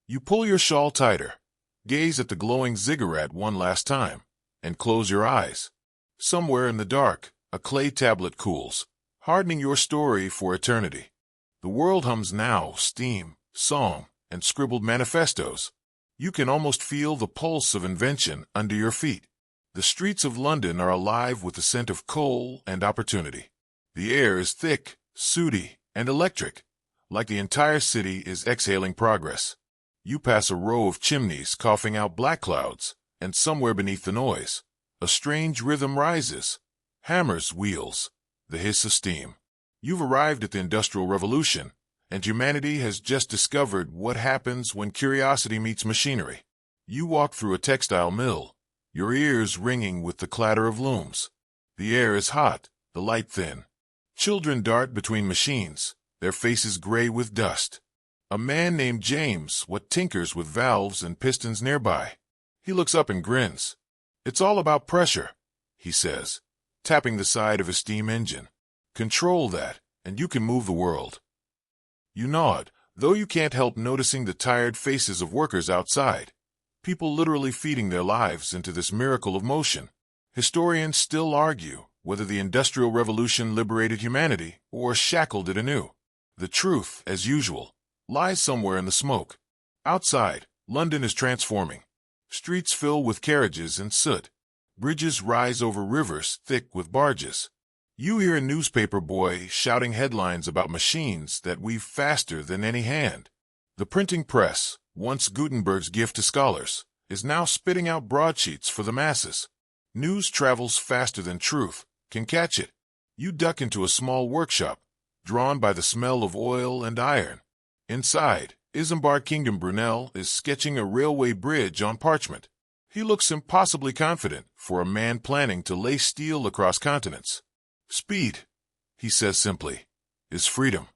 [SPEAKER 1] You pull your shawl tighter, gaze at the glowing ziggurat one last time, and close your eyes. Somewhere in the dark, a clay tablet cools, hardening your story for eternity. The world hums now, steam, song, and scribbled manifestos. You can almost feel the pulse of invention under your feet. The streets of London are alive with the scent of coal and opportunity. The air is thick, sooty, and electric, like the entire city is exhaling progress. You pass a row of chimneys coughing out black clouds, and somewhere beneath the noise, a strange rhythm rises. Hammers, wheels, the hiss of steam. You've arrived at the Industrial Revolution, and humanity has just discovered what happens when curiosity meets machinery. You walk through a textile mill, your ears ringing with the clatter of looms. The air is hot, the light thin. Children dart between machines, their faces gray with dust. A man named James tinkers with valves and pistons nearby. He looks up and grins. "It's all about pressure," he says, tapping the side of a steam engine. "Control that, and you can move the world." You nod, though you can't help noticing the tired faces of workers outside. People literally feeding their lives into this miracle of motion. Historians still argue whether the Industrial Revolution liberated humanity or shackled it anew. The truth, as usual, lies somewhere in the smoke. Outside, London is transforming. Streets fill with carriages and soot. Bridges rise over rivers thick with barges. You hear a newspaper boy shouting headlines about machines that weave faster than any hand. The printing press, once Gutenberg's gift to scholars, is now spitting out broadsheets for the masses. News travels faster than truth can catch it. You duck into a small workshop, drawn by the smell of oil and iron. Inside, Isambard Kingdom Brunel is sketching a railway bridge on parchment. He looks impossibly confident for a man planning to lay steel across continents. Speed, he says simply, is freedom.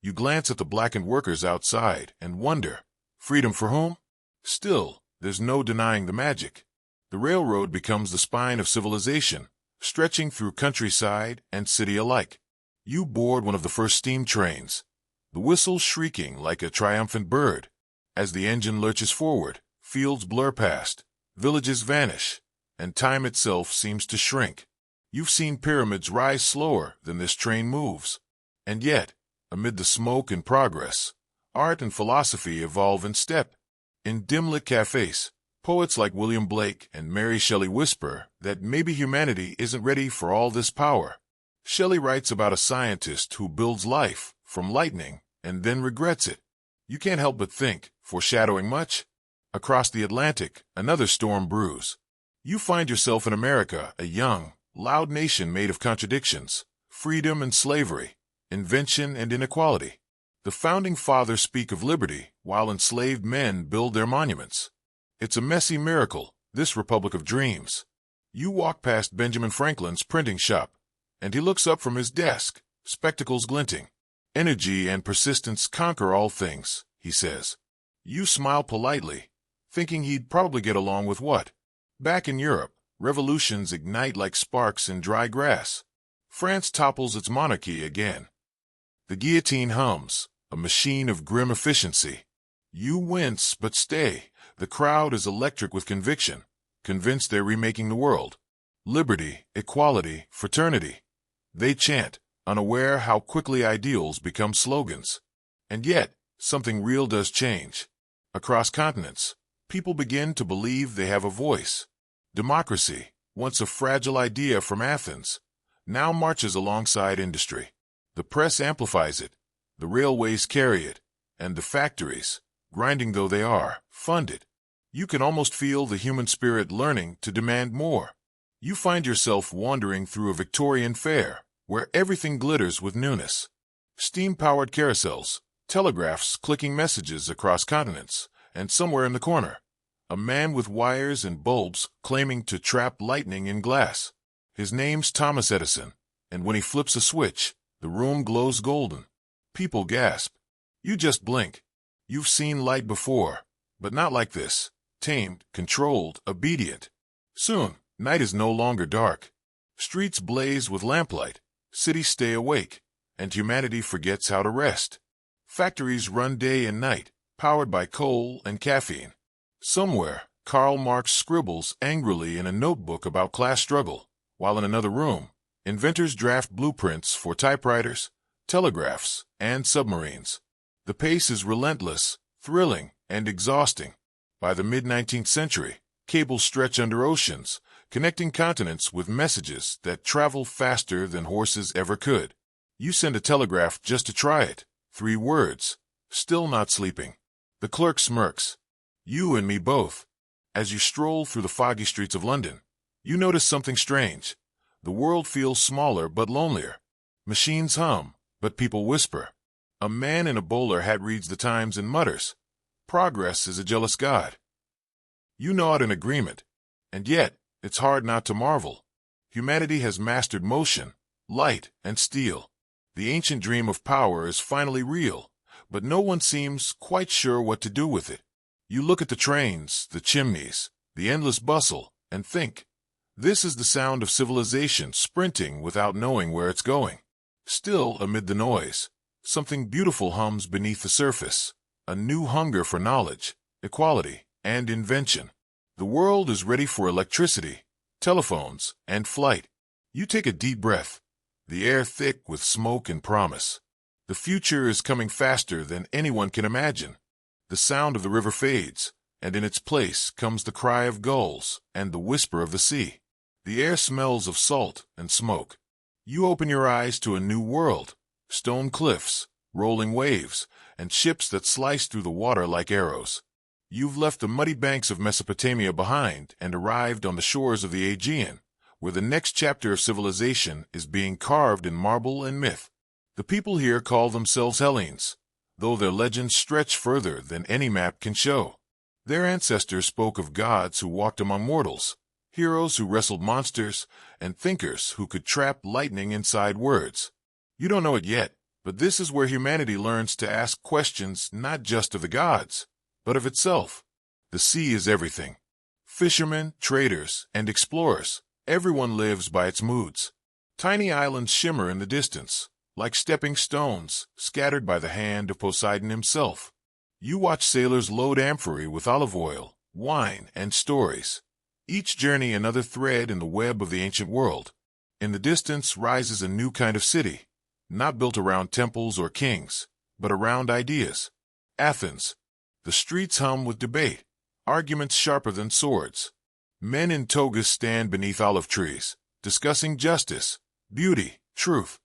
[SPEAKER 1] You glance at the blackened workers outside and wonder, freedom for whom? Still, there's no denying the magic. The railroad becomes the spine of civilization, stretching through countryside and city alike. You board one of the first steam trains, the whistle shrieking like a triumphant bird. As the engine lurches forward, fields blur past, villages vanish, and time itself seems to shrink. You've seen pyramids rise slower than this train moves. And yet, amid the smoke and progress, art and philosophy evolve in step. In dim-lit cafes, poets like William Blake and Mary Shelley whisper that maybe humanity isn't ready for all this power. Shelley writes about a scientist who builds life from lightning and then regrets it. You can't help but think, foreshadowing much? Across the Atlantic, another storm brews. You find yourself in America, a young, loud nation made of contradictions, freedom and slavery, invention and inequality. The founding fathers speak of liberty, while enslaved men build their monuments. It's a messy miracle, this Republic of Dreams. You walk past Benjamin Franklin's printing shop, and he looks up from his desk, spectacles glinting. Energy and persistence conquer all things, he says. You smile politely, thinking he'd probably get along with what? Back in Europe, revolutions ignite like sparks in dry grass. France topples its monarchy again. The guillotine hums, a machine of grim efficiency. You wince but stay. The crowd is electric with conviction, convinced they're remaking the world. Liberty, equality, fraternity. They chant, unaware how quickly ideals become slogans. And yet, something real does change. Across continents, people begin to believe they have a voice. Democracy, once a fragile idea from Athens, now marches alongside industry. The press amplifies it, the railways carry it, and the factories, grinding though they are, fund it. You can almost feel the human spirit learning to demand more. You find yourself wandering through a Victorian fair, where everything glitters with newness. Steam-powered carousels, telegraphs clicking messages across continents, and somewhere in the corner, a man with wires and bulbs claiming to trap lightning in glass. His name's Thomas Edison, and when he flips a switch, the room glows golden. People gasp. You just blink. You've seen light before, but not like this. Tamed, controlled, obedient. Soon, night is no longer dark. Streets blaze with lamplight, cities stay awake, and humanity forgets how to rest. Factories run day and night, powered by coal and caffeine. Somewhere, Karl Marx scribbles angrily in a notebook about class struggle, while in another room, inventors draft blueprints for typewriters, telegraphs, and submarines. The pace is relentless, thrilling, and exhausting. By the mid-19th century, cables stretch under oceans, connecting continents with messages that travel faster than horses ever could. You send a telegraph just to try it. 3 words. Still not sleeping. The clerk smirks. You and me both. As you stroll through the foggy streets of London, you notice something strange. The world feels smaller but lonelier. Machines hum, but people whisper. A man in a bowler hat reads the Times and mutters, "Progress is a jealous god." You nod in agreement, and yet it's hard not to marvel. Humanity has mastered motion, light, and steel. The ancient dream of power is finally real, but no one seems quite sure what to do with it. You look at the trains, the chimneys, the endless bustle, and think, this is the sound of civilization sprinting without knowing where it's going. Still, amid the noise, something beautiful hums beneath the surface, a new hunger for knowledge, equality, and invention. The world is ready for electricity, telephones, and flight. You take a deep breath, the air thick with smoke and promise. The future is coming faster than anyone can imagine. The sound of the river fades, and in its place comes the cry of gulls and the whisper of the sea. The air smells of salt and smoke. You open your eyes to a new world, stone cliffs, rolling waves, and ships that slice through the water like arrows. You've left the muddy banks of Mesopotamia behind and arrived on the shores of the Aegean, where the next chapter of civilization is being carved in marble and myth. The people here call themselves Hellenes, though their legends stretch further than any map can show. Their ancestors spoke of gods who walked among mortals, heroes who wrestled monsters, and thinkers who could trap lightning inside words. You don't know it yet, but this is where humanity learns to ask questions not just of the gods, but of itself. The sea is everything. Fishermen, traders, and explorers, everyone lives by its moods. Tiny islands shimmer in the distance, like stepping stones scattered by the hand of Poseidon himself. You watch sailors load amphorae with olive oil, wine, and stories. Each journey another thread in the web of the ancient world. In the distance rises a new kind of city, not built around temples or kings, but around ideas. Athens. The streets hum with debate, arguments sharper than swords. Men in togas stand beneath olive trees, discussing justice, beauty, truth.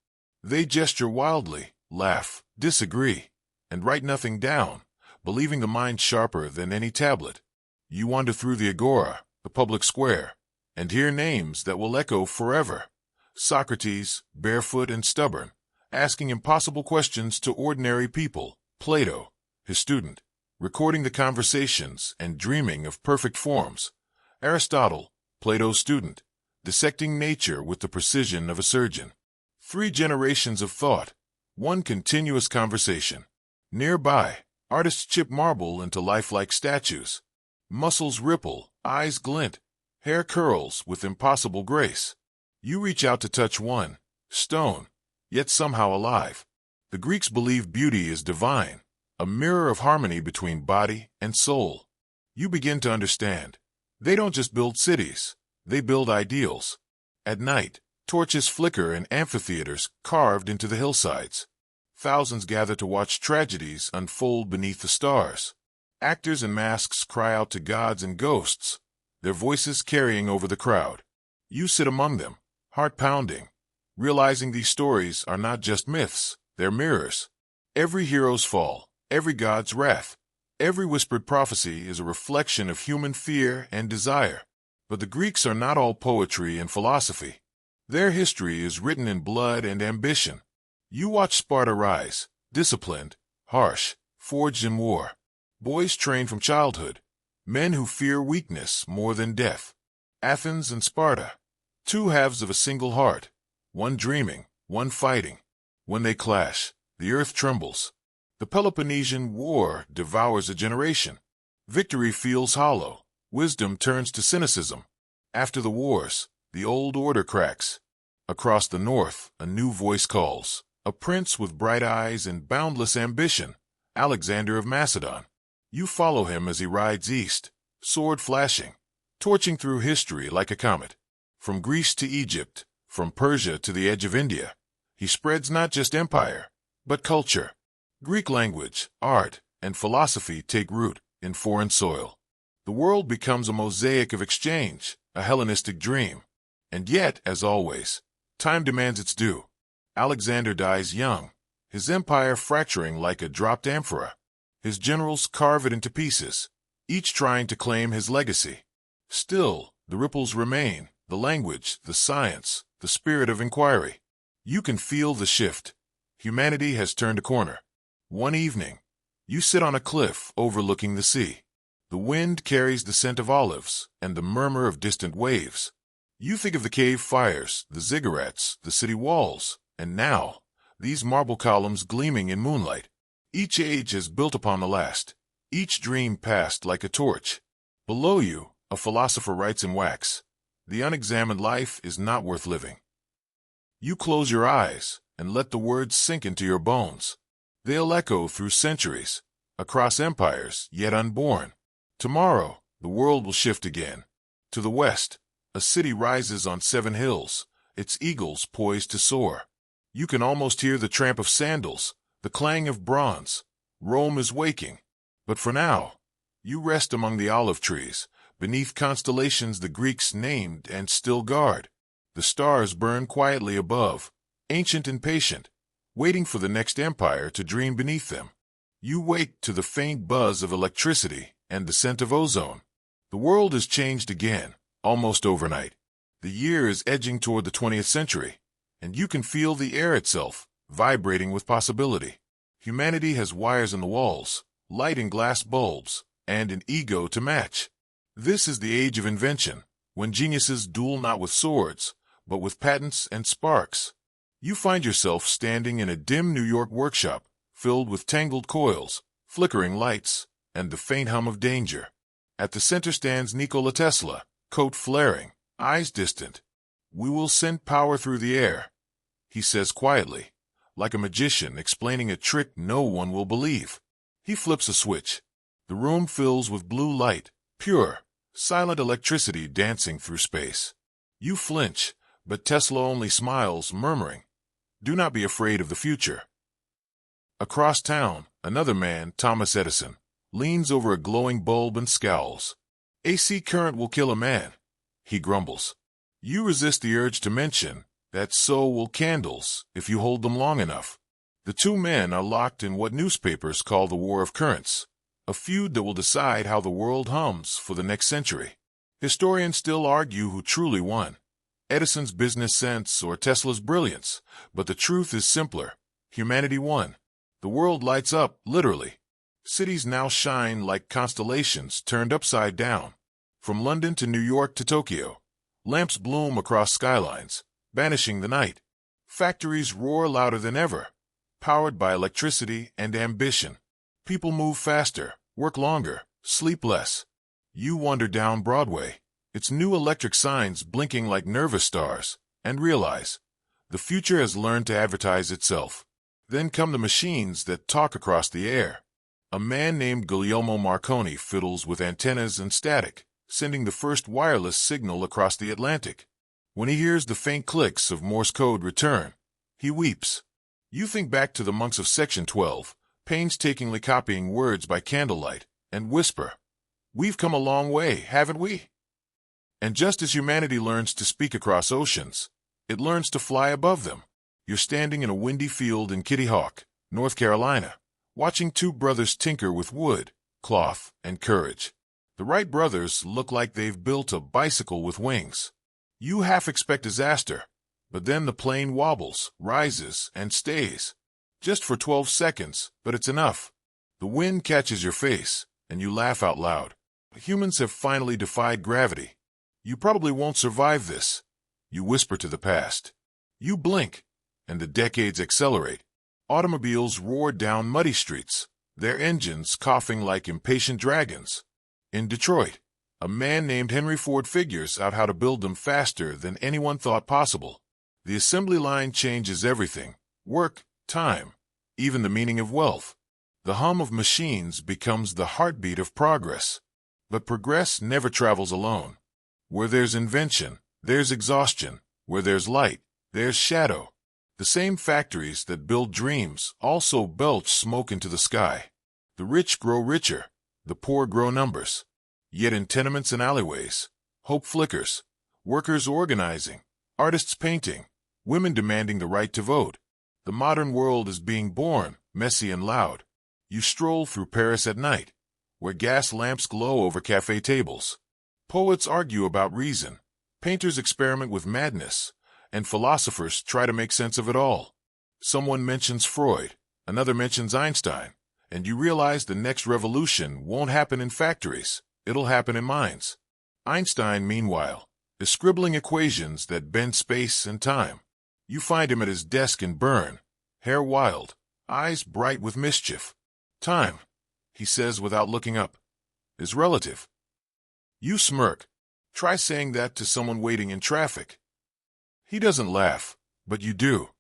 [SPEAKER 1] They gesture wildly, laugh, disagree, and write nothing down, believing the mind sharper than any tablet. You wander through the agora, the public square, and hear names that will echo forever. Socrates, barefoot and stubborn, asking impossible questions to ordinary people. Plato, his student, recording the conversations and dreaming of perfect forms. Aristotle, Plato's student, dissecting nature with the precision of a surgeon. 3 generations of thought, 1 continuous conversation. Nearby, artists chip marble into lifelike statues. Muscles ripple, eyes glint, hair curls with impossible grace. You reach out to touch one, stone, yet somehow alive. The Greeks believe beauty is divine, a mirror of harmony between body and soul. You begin to understand. They don't just build cities, they build ideals. At night, torches flicker in amphitheaters carved into the hillsides. Thousands gather to watch tragedies unfold beneath the stars. Actors in masks cry out to gods and ghosts, their voices carrying over the crowd. You sit among them, heart pounding, realizing these stories are not just myths, they're mirrors. Every hero's fall, every god's wrath, every whispered prophecy is a reflection of human fear and desire. But the Greeks are not all poetry and philosophy. Their history is written in blood and ambition. You watch Sparta rise, disciplined, harsh, forged in war. Boys trained from childhood, men who fear weakness more than death. Athens and Sparta, 2 halves of a single heart, one dreaming, one fighting. When they clash, the earth trembles. The Peloponnesian War devours a generation. Victory feels hollow, wisdom turns to cynicism. After the wars, the old order cracks. Across the north, a new voice calls, a prince with bright eyes and boundless ambition, Alexander of Macedon. You follow him as he rides east, sword flashing, torching through history like a comet. From Greece to Egypt, from Persia to the edge of India, he spreads not just empire, but culture. Greek language, art, and philosophy take root in foreign soil. The world becomes a mosaic of exchange, a Hellenistic dream. And yet, as always, time demands its due. Alexander dies young, his empire fracturing like a dropped amphora. His generals carve it into pieces, each trying to claim his legacy. Still, the ripples remain, the language, the science, the spirit of inquiry. You can feel the shift. Humanity has turned a corner. One evening, you sit on a cliff overlooking the sea. The wind carries the scent of olives and the murmur of distant waves. You think of the cave fires, the ziggurats, the city walls, and now, these marble columns gleaming in moonlight. Each age has built upon the last, each dream passed like a torch. Below you, a philosopher writes in wax, "The unexamined life is not worth living." You close your eyes and let the words sink into your bones. They'll echo through centuries, across empires yet unborn. Tomorrow, the world will shift again. To the west, a city rises on 7 hills, its eagles poised to soar. You can almost hear the tramp of sandals, the clang of bronze. Rome is waking. But for now, you rest among the olive trees, beneath constellations the Greeks named and still guard. The stars burn quietly above, ancient and patient, waiting for the next empire to dream beneath them. You wake to the faint buzz of electricity and the scent of ozone. The world has changed again, almost overnight. The year is edging toward the 20th century, and you can feel the air itself vibrating with possibility. Humanity has wires in the walls, light in glass bulbs, and an ego to match. This is the age of invention, when geniuses duel not with swords, but with patents and sparks. You find yourself standing in a dim New York workshop, filled with tangled coils, flickering lights, and the faint hum of danger. At the center stands Nikola Tesla, coat flaring, eyes distant. "We will send power through the air," he says quietly, like a magician explaining a trick no one will believe. He flips a switch. The room fills with blue light, pure, silent electricity dancing through space. You flinch, but Tesla only smiles, murmuring, "Do not be afraid of the future." Across town, another man, Thomas Edison, leans over a glowing bulb and scowls. "AC current will kill a man," he grumbles. You resist the urge to mention that so will candles if you hold them long enough. The two men are locked in what newspapers call the War of Currents, a feud that will decide how the world hums for the next century. Historians still argue who truly won, Edison's business sense or Tesla's brilliance, but the truth is simpler. Humanity won. The world lights up, literally. Cities now shine like constellations turned upside down. From London to New York to Tokyo, lamps bloom across skylines, banishing the night. Factories roar louder than ever, powered by electricity and ambition. People move faster, work longer, sleep less. You wander down Broadway, its new electric signs blinking like nervous stars, and realize the future has learned to advertise itself. Then come the machines that talk across the air. A man named Guglielmo Marconi fiddles with antennas and static, sending the first wireless signal across the Atlantic. When he hears the faint clicks of Morse code return, he weeps. You think back to the monks of Section 12, painstakingly copying words by candlelight, and whisper, "We've come a long way, haven't we?" And just as humanity learns to speak across oceans, it learns to fly above them. You're standing in a windy field in Kitty Hawk, North Carolina, watching two brothers tinker with wood, cloth, and courage. The Wright brothers look like they've built a bicycle with wings. You half expect disaster, but then the plane wobbles, rises, and stays. Just for 12 seconds, but it's enough. The wind catches your face, and you laugh out loud. Humans have finally defied gravity. You probably won't survive this, you whisper to the past. You blink, and the decades accelerate. Automobiles roar down muddy streets, their engines coughing like impatient dragons. In Detroit, a man named Henry Ford figures out how to build them faster than anyone thought possible. The assembly line changes everything: work, time, even the meaning of wealth. The hum of machines becomes the heartbeat of progress. But progress never travels alone. Where there's invention, there's exhaustion. Where there's light, there's shadow. The same factories that build dreams also belch smoke into the sky. The rich grow richer, the poor grow numbers. Yet in tenements and alleyways, hope flickers. Workers organizing, artists painting, women demanding the right to vote. The modern world is being born, messy and loud. You stroll through Paris at night, where gas lamps glow over cafe tables. Poets argue about reason, painters experiment with madness, and philosophers try to make sense of it all. Someone mentions Freud, another mentions Einstein, and you realize the next revolution won't happen in factories, it'll happen in minds. Einstein, meanwhile, is scribbling equations that bend space and time. You find him at his desk in Bern, hair wild, eyes bright with mischief. "Time," he says without looking up, "is relative." You smirk. Try saying that to someone waiting in traffic. He doesn't laugh, but you do.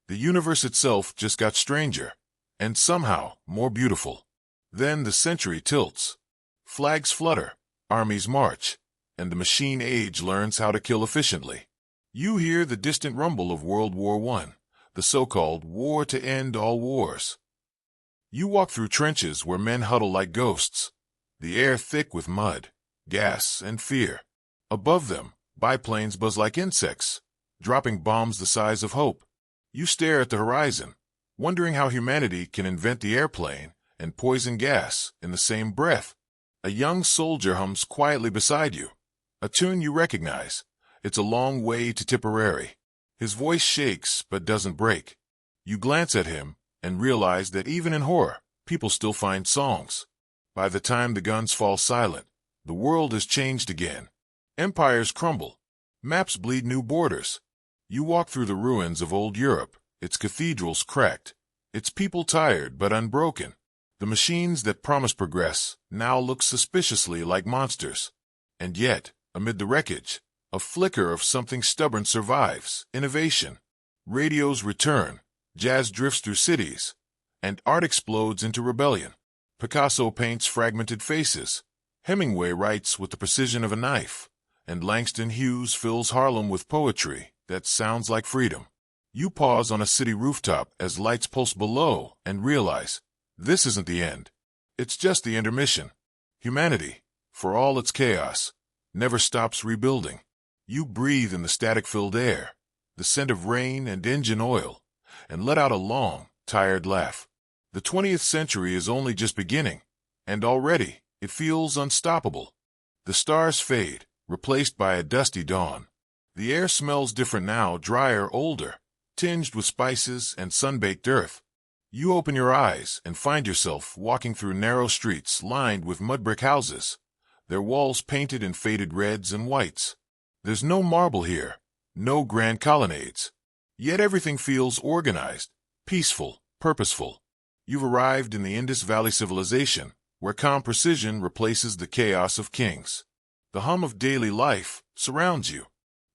[SPEAKER 1] The universe itself just got stranger, and somehow more beautiful. Then the century tilts. Flags flutter, armies march, and the machine age learns how to kill efficiently. You hear the distant rumble of World War I, the so-called war to end all wars. You walk through trenches where men huddle like ghosts, the air thick with mud, gas, and fear. Above them, biplanes buzz like insects, dropping bombs the size of hope. You stare at the horizon, wondering how humanity can invent the airplane and poison gas in the same breath. A young soldier hums quietly beside you, a tune you recognize. It's a long way to Tipperary. His voice shakes but doesn't break. You glance at him and realize that even in horror, people still find songs. By the time the guns fall silent, the world has changed again. Empires crumble. Maps bleed new borders. You walk through the ruins of old Europe, its cathedrals cracked, its people tired but unbroken. The machines that promise progress now look suspiciously like monsters. And yet, amid the wreckage, a flicker of something stubborn survives: innovation. Radios return, jazz drifts through cities, and art explodes into rebellion. Picasso paints fragmented faces, Hemingway writes with the precision of a knife, and Langston Hughes fills Harlem with poetry that sounds like freedom. You pause on a city rooftop as lights pulse below and realize, this isn't the end. It's just the intermission. Humanity, for all its chaos, never stops rebuilding. You breathe in the static-filled air, the scent of rain and engine oil, and let out a long, tired laugh. The 20th century is only just beginning, and already it feels unstoppable. The stars fade, replaced by a dusty dawn. The air smells different now, drier, older, tinged with spices and sun-baked earth. You open your eyes and find yourself walking through narrow streets lined with mud-brick houses, their walls painted in faded reds and whites. There's no marble here, no grand colonnades. Yet everything feels organized, peaceful, purposeful. You've arrived in the Indus Valley civilization, where calm precision replaces the chaos of kings. The hum of daily life surrounds you.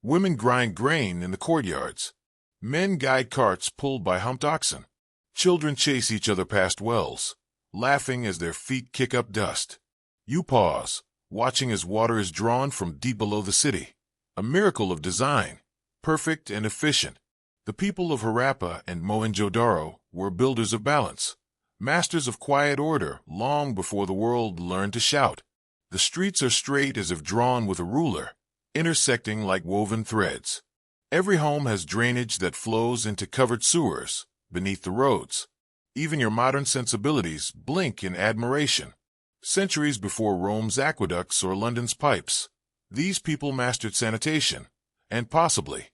[SPEAKER 1] Women grind grain in the courtyards. Men guide carts pulled by humped oxen. Children chase each other past wells, laughing as their feet kick up dust. You pause, watching as water is drawn from deep below the city. A miracle of design, perfect and efficient. The people of Harappa and Mohenjo-daro were builders of balance, masters of quiet order long before the world learned to shout. The streets are straight as if drawn with a ruler, intersecting like woven threads. Every home has drainage that flows into covered sewers beneath the roads. Even your modern sensibilities blink in admiration. Centuries before Rome's aqueducts or London's pipes, these people mastered sanitation, and possibly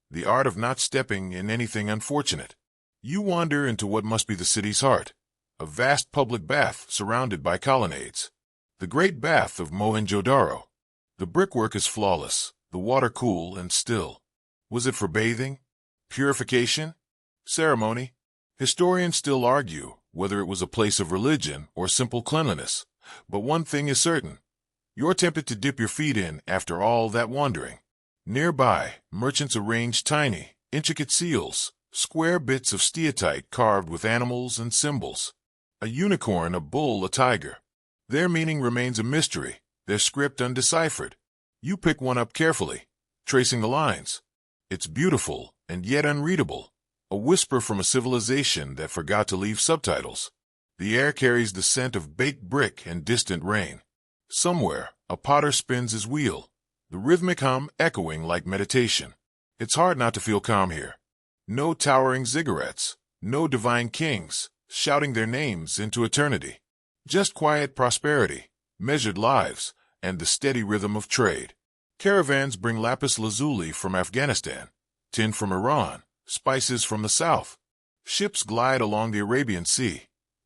[SPEAKER 1] the art of not stepping in anything unfortunate. You wander into what must be the city's heart, a vast public bath surrounded by colonnades. The Great Bath of Mohenjo-daro. The brickwork is flawless, the water cool and still. Was it for bathing? Purification? Ceremony? Historians still argue whether it was a place of religion or simple cleanliness, but one thing is certain. You're tempted to dip your feet in after all that wandering. Nearby, merchants arrange tiny, intricate seals, square bits of steatite carved with animals and symbols. A unicorn, a bull, a tiger. Their meaning remains a mystery, their script undeciphered. You pick one up carefully, tracing the lines. It's beautiful and yet unreadable, a whisper from a civilization that forgot to leave subtitles. The air carries the scent of baked brick and distant rain. Somewhere, a potter spins his wheel, the rhythmic hum echoing like meditation. It's hard not to feel calm here. No towering ziggurats, no divine kings shouting their names into eternity. Just quiet prosperity, measured lives, and the steady rhythm of trade. Caravans bring lapis lazuli from Afghanistan, tin from Iran, spices from the south. Ships glide along the Arabian Sea,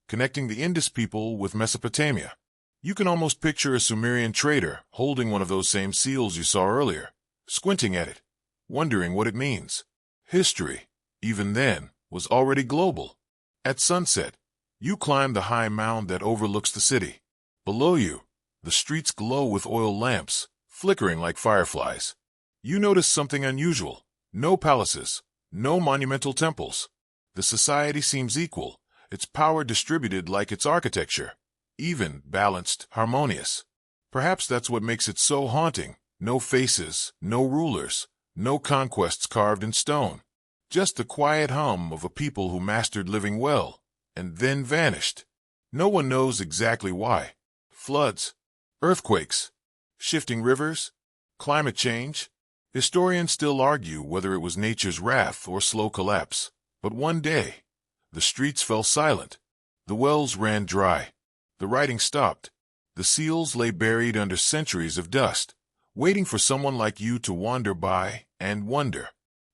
[SPEAKER 1] connecting the Indus people with Mesopotamia. You can almost picture a Sumerian trader holding one of those same seals you saw earlier, squinting at it, wondering what it means. History, even then, was already global. At sunset, you climb the high mound that overlooks the city. Below you, the streets glow with oil lamps, flickering like fireflies. You notice something unusual. No palaces, no monumental temples. The society seems equal, its power distributed like its architecture. Even, balanced, harmonious. Perhaps that's what makes it so haunting. No faces, no rulers, no conquests carved in stone. Just the quiet hum of a people who mastered living well, and then vanished. No one knows exactly why. Floods, earthquakes, shifting rivers, climate change. Historians still argue whether it was nature's wrath or slow collapse. But one day, the streets fell silent. The wells ran dry. The writing stopped. The seals lay buried under centuries of dust, waiting for someone like you to wander by and wonder.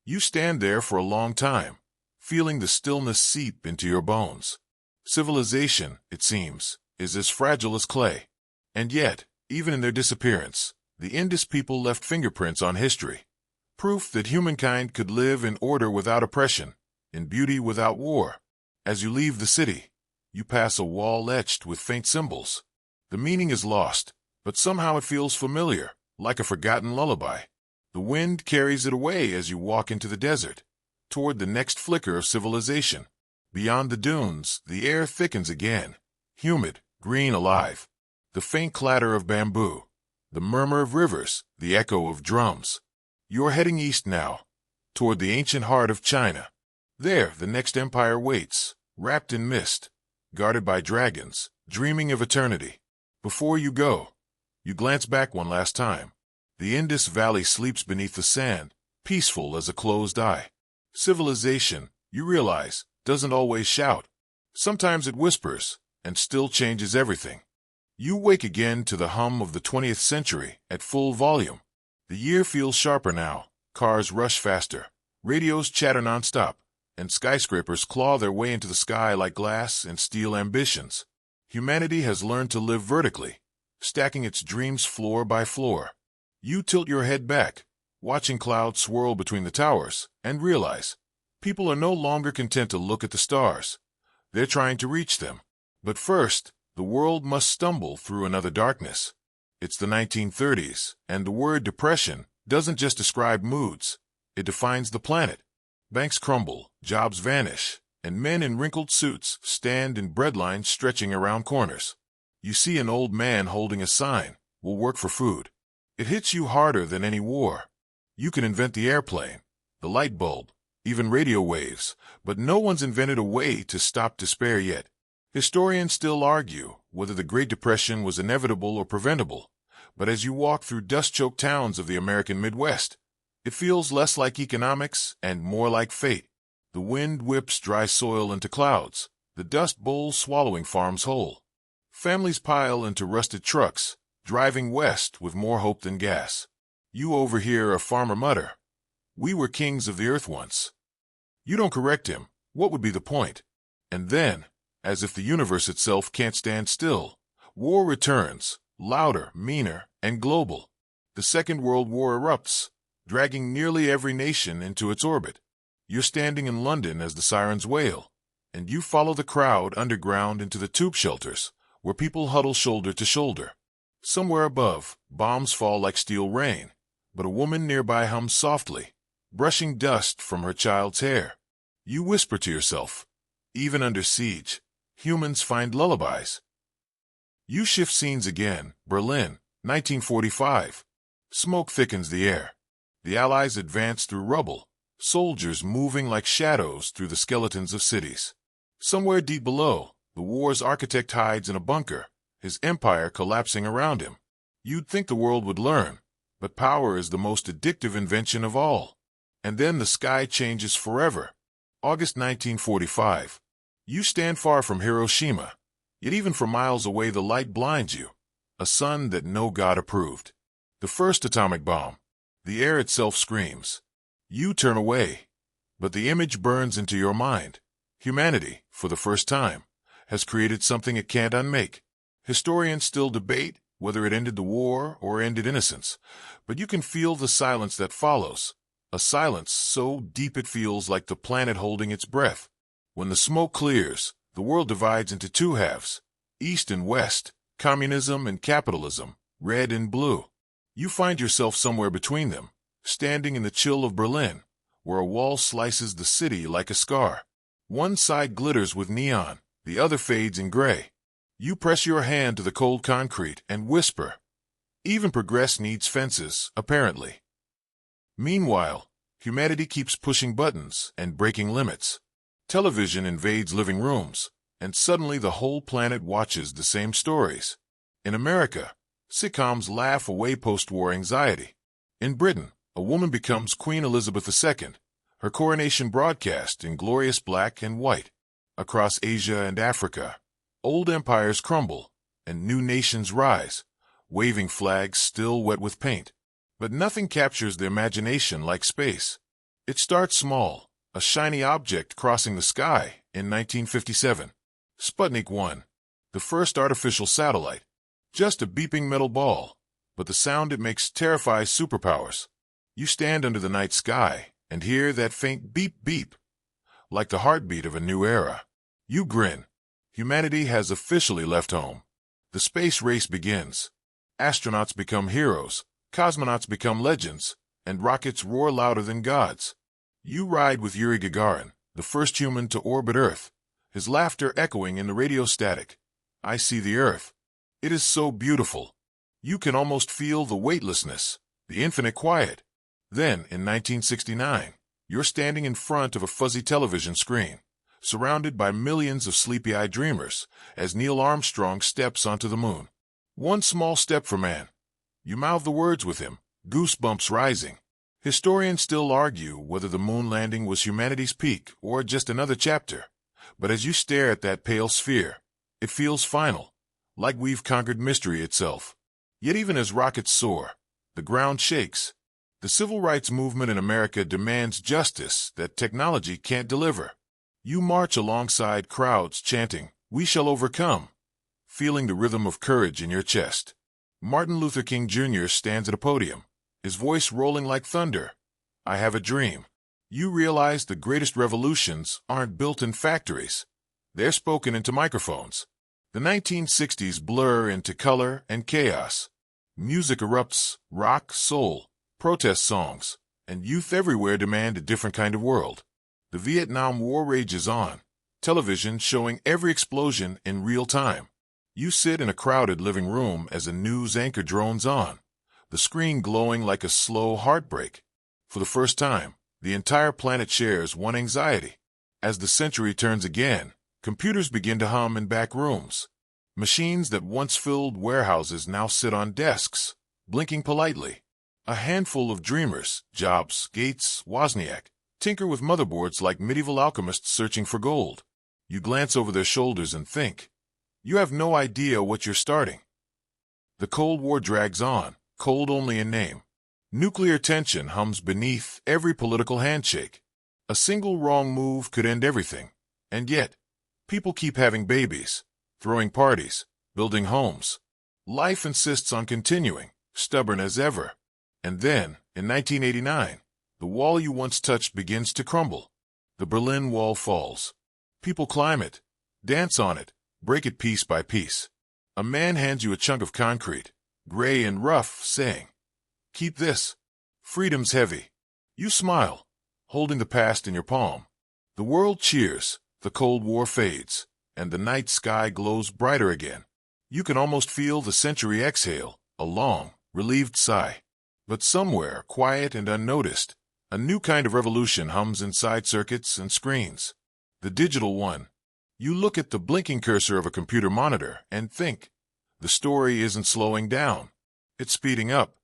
[SPEAKER 1] You stand there for a long time, feeling the stillness seep into your bones. Civilization, it seems, is as fragile as clay. And yet, even in their disappearance, the Indus people left fingerprints on history. Proof that humankind could live in order without oppression, in beauty without war. As you leave the city, you pass a wall etched with faint symbols. The meaning is lost, but somehow it feels familiar, like a forgotten lullaby. The wind carries it away as you walk into the desert, toward the next flicker of civilization. Beyond the dunes, the air thickens again, humid, green alive. The faint clatter of bamboo, the murmur of rivers, the echo of drums. You're heading east now, toward the ancient heart of China. There, the next empire waits, wrapped in mist, guarded by dragons, dreaming of eternity. Before you go, you glance back one last time. The Indus Valley sleeps beneath the sand, peaceful as a closed eye. Civilization, you realize, doesn't always shout. Sometimes it whispers, and still changes everything. You wake again to the hum of the 20th century at full volume. The year feels sharper now, cars rush faster, radios chatter nonstop, and skyscrapers claw their way into the sky like glass and steel ambitions. Humanity has learned to live vertically, stacking its dreams floor by floor. You tilt your head back, watching clouds swirl between the towers, and realize people are no longer content to look at the stars. They're trying to reach them. But first, the world must stumble through another darkness. It's the 1930s, and the word depression doesn't just describe moods. It defines the planet. Banks crumble, jobs vanish, and men in wrinkled suits stand in breadlines stretching around corners. You see an old man holding a sign, "We'll work for food." It hits you harder than any war. You can invent the airplane, the light bulb, even radio waves, but no one's invented a way to stop despair yet. Historians still argue whether the Great Depression was inevitable or preventable, but as you walk through dust-choked towns of the American Midwest, it feels less like economics and more like fate. The wind whips dry soil into clouds, the dust bowl swallowing farms whole. Families pile into rusted trucks, driving west with more hope than gas. You overhear a farmer mutter, "We were kings of the earth once." You don't correct him. What would be the point? And then, as if the universe itself can't stand still, war returns, louder, meaner, and global. The Second World War erupts, dragging nearly every nation into its orbit. You're standing in London as the sirens wail, and you follow the crowd underground into the tube shelters, where people huddle shoulder to shoulder. Somewhere above, bombs fall like steel rain, but a woman nearby hums softly, brushing dust from her child's hair. You whisper to yourself, even under siege, humans find lullabies. You shift scenes again, Berlin, 1945. Smoke thickens the air. The Allies advance through rubble, soldiers moving like shadows through the skeletons of cities. Somewhere deep below, the war's architect hides in a bunker, his empire collapsing around him. You'd think the world would learn, but power is the most addictive invention of all. And then the sky changes forever. August 1945. You stand far from Hiroshima, yet even for miles away the light blinds you. A sun that no god approved. The first atomic bomb. The air itself screams. You turn away, but the image burns into your mind. Humanity, for the first time, has created something it can't unmake. Historians still debate whether it ended the war or ended innocence, but you can feel the silence that follows. A silence so deep it feels like the planet holding its breath. When the smoke clears, the world divides into two halves, East and West, communism and capitalism, red and blue. You find yourself somewhere between them, standing in the chill of Berlin, where a wall slices the city like a scar. One side glitters with neon, the other fades in gray. You press your hand to the cold concrete and whisper. Even progress needs fences, apparently. Meanwhile, humanity keeps pushing buttons and breaking limits. Television invades living rooms, and suddenly the whole planet watches the same stories. In America, sitcoms laugh away post-war anxiety. In Britain, a woman becomes Queen Elizabeth II, her coronation broadcast in glorious black and white. Across Asia and Africa, old empires crumble, and new nations rise, waving flags still wet with paint. But nothing captures the imagination like space. It starts small, a shiny object crossing the sky in 1957. Sputnik 1, the first artificial satellite. Just a beeping metal ball, but the sound it makes terrifies superpowers. You stand under the night sky and hear that faint beep-beep, like the heartbeat of a new era. You grin. Humanity has officially left home. The space race begins. Astronauts become heroes, cosmonauts become legends, and rockets roar louder than gods. You ride with Yuri Gagarin, the first human to orbit Earth, his laughter echoing in the radio static. I see the Earth. It is so beautiful. You can almost feel the weightlessness, the infinite quiet. Then, in 1969, you're standing in front of a fuzzy television screen, surrounded by millions of sleepy-eyed dreamers, as Neil Armstrong steps onto the moon. One small step for man. You mouth the words with him, goosebumps rising. Historians still argue whether the moon landing was humanity's peak or just another chapter. But as you stare at that pale sphere, it feels final, like we've conquered mystery itself. Yet even as rockets soar, the ground shakes. The civil rights movement in America demands justice that technology can't deliver. You march alongside crowds chanting, "We shall overcome," feeling the rhythm of courage in your chest. Martin Luther King Jr. stands at a podium, his voice rolling like thunder. "I have a dream." You realize the greatest revolutions aren't built in factories. They're spoken into microphones. The 1960s blur into color and chaos. Music erupts, rock, soul, protest songs, and youth everywhere demand a different kind of world. The Vietnam War rages on, television showing every explosion in real time. You sit in a crowded living room as a news anchor drones on, the screen glowing like a slow heartbreak. For the first time, the entire planet shares one anxiety. As the century turns again, computers begin to hum in back rooms. Machines that once filled warehouses now sit on desks, blinking politely. A handful of dreamers, Jobs, Gates, Wozniak, tinker with motherboards like medieval alchemists searching for gold. You glance over their shoulders and think, you have no idea what you're starting. The Cold War drags on, cold only in name. Nuclear tension hums beneath every political handshake. A single wrong move could end everything. And yet, people keep having babies, throwing parties, building homes. Life insists on continuing, stubborn as ever. And then, in 1989, the wall you once touched begins to crumble. The Berlin Wall falls. People climb it, dance on it, break it piece by piece. A man hands you a chunk of concrete, gray and rough, saying, "Keep this. Freedom's heavy." You smile, holding the past in your palm. The world cheers, the Cold War fades, and the night sky glows brighter again. You can almost feel the century exhale, a long, relieved sigh. But somewhere, quiet and unnoticed, a new kind of revolution hums inside circuits and screens. The digital one. You look at the blinking cursor of a computer monitor and think, the story isn't slowing down. It's speeding up.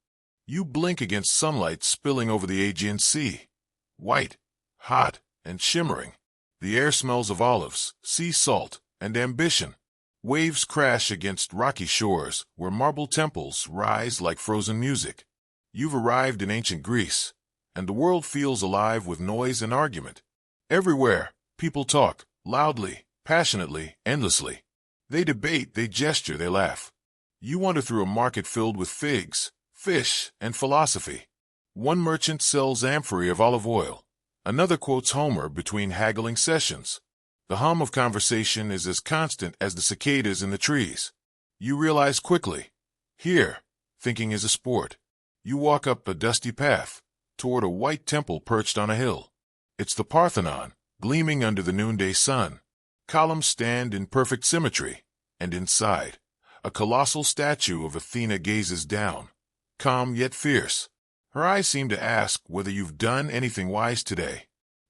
[SPEAKER 1] You blink against sunlight spilling over the Aegean Sea. White, hot, and shimmering. The air smells of olives, sea salt, and ambition. Waves crash against rocky shores where marble temples rise like frozen music. You've arrived in ancient Greece, and the world feels alive with noise and argument. Everywhere, people talk, loudly, passionately, endlessly. They debate, they gesture, they laugh. You wander through a market filled with figs, fish, and philosophy. One merchant sells amphorae of olive oil. Another quotes Homer between haggling sessions. The hum of conversation is as constant as the cicadas in the trees. You realize quickly, here, thinking is a sport. You walk up a dusty path, toward a white temple perched on a hill. It's the Parthenon, gleaming under the noonday sun. Columns stand in perfect symmetry, and inside, a colossal statue of Athena gazes down, calm yet fierce. Her eyes seem to ask whether you've done anything wise today.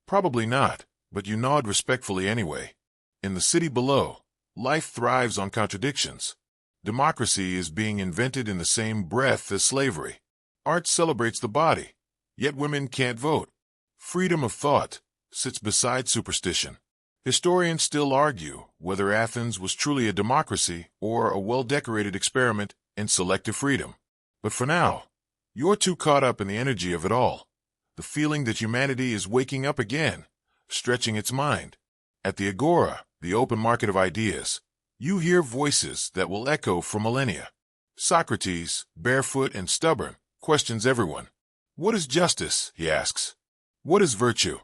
[SPEAKER 1] Probably not, but you nod respectfully anyway. In the city below, life thrives on contradictions. Democracy is being invented in the same breath as slavery. Art celebrates the body, yet women can't vote. Freedom of thought sits beside superstition. Historians still argue whether Athens was truly a democracy or a well-decorated experiment in selective freedom. But for now, you're too caught up in the energy of it all, the feeling that humanity is waking up again, stretching its mind. At the Agora, the open market of ideas, you hear voices that will echo for millennia. Socrates, barefoot and stubborn, questions everyone. What is justice, he asks. What is virtue?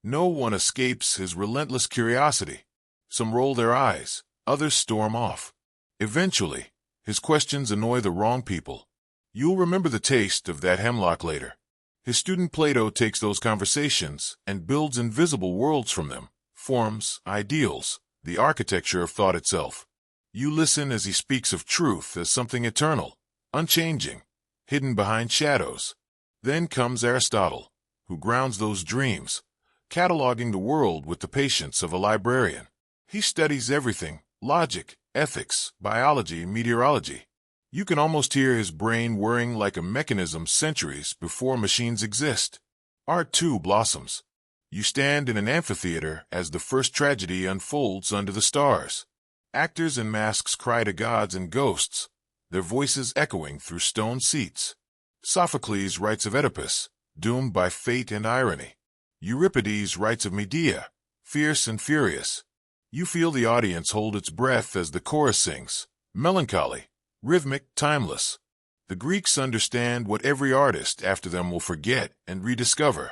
[SPEAKER 1] No one escapes his relentless curiosity. Some roll their eyes, others storm off. Eventually, his questions annoy the wrong people. You'll remember the taste of that hemlock later. His student Plato takes those conversations and builds invisible worlds from them, forms, ideals, the architecture of thought itself. You listen as he speaks of truth as something eternal, unchanging, hidden behind shadows. Then comes Aristotle, who grounds those dreams, cataloging the world with the patience of a librarian. He studies everything: logic, ethics, biology, meteorology. You can almost hear his brain whirring like a mechanism centuries before machines exist. Art too blossoms. You stand in an amphitheater as the first tragedy unfolds under the stars. Actors in masks cry to gods and ghosts, their voices echoing through stone seats. Sophocles writes of Oedipus, doomed by fate and irony. Euripides writes of Medea, fierce and furious. You feel the audience hold its breath as the chorus sings, melancholy, rhythmic, timeless. The Greeks understand what every artist after them will forget and rediscover,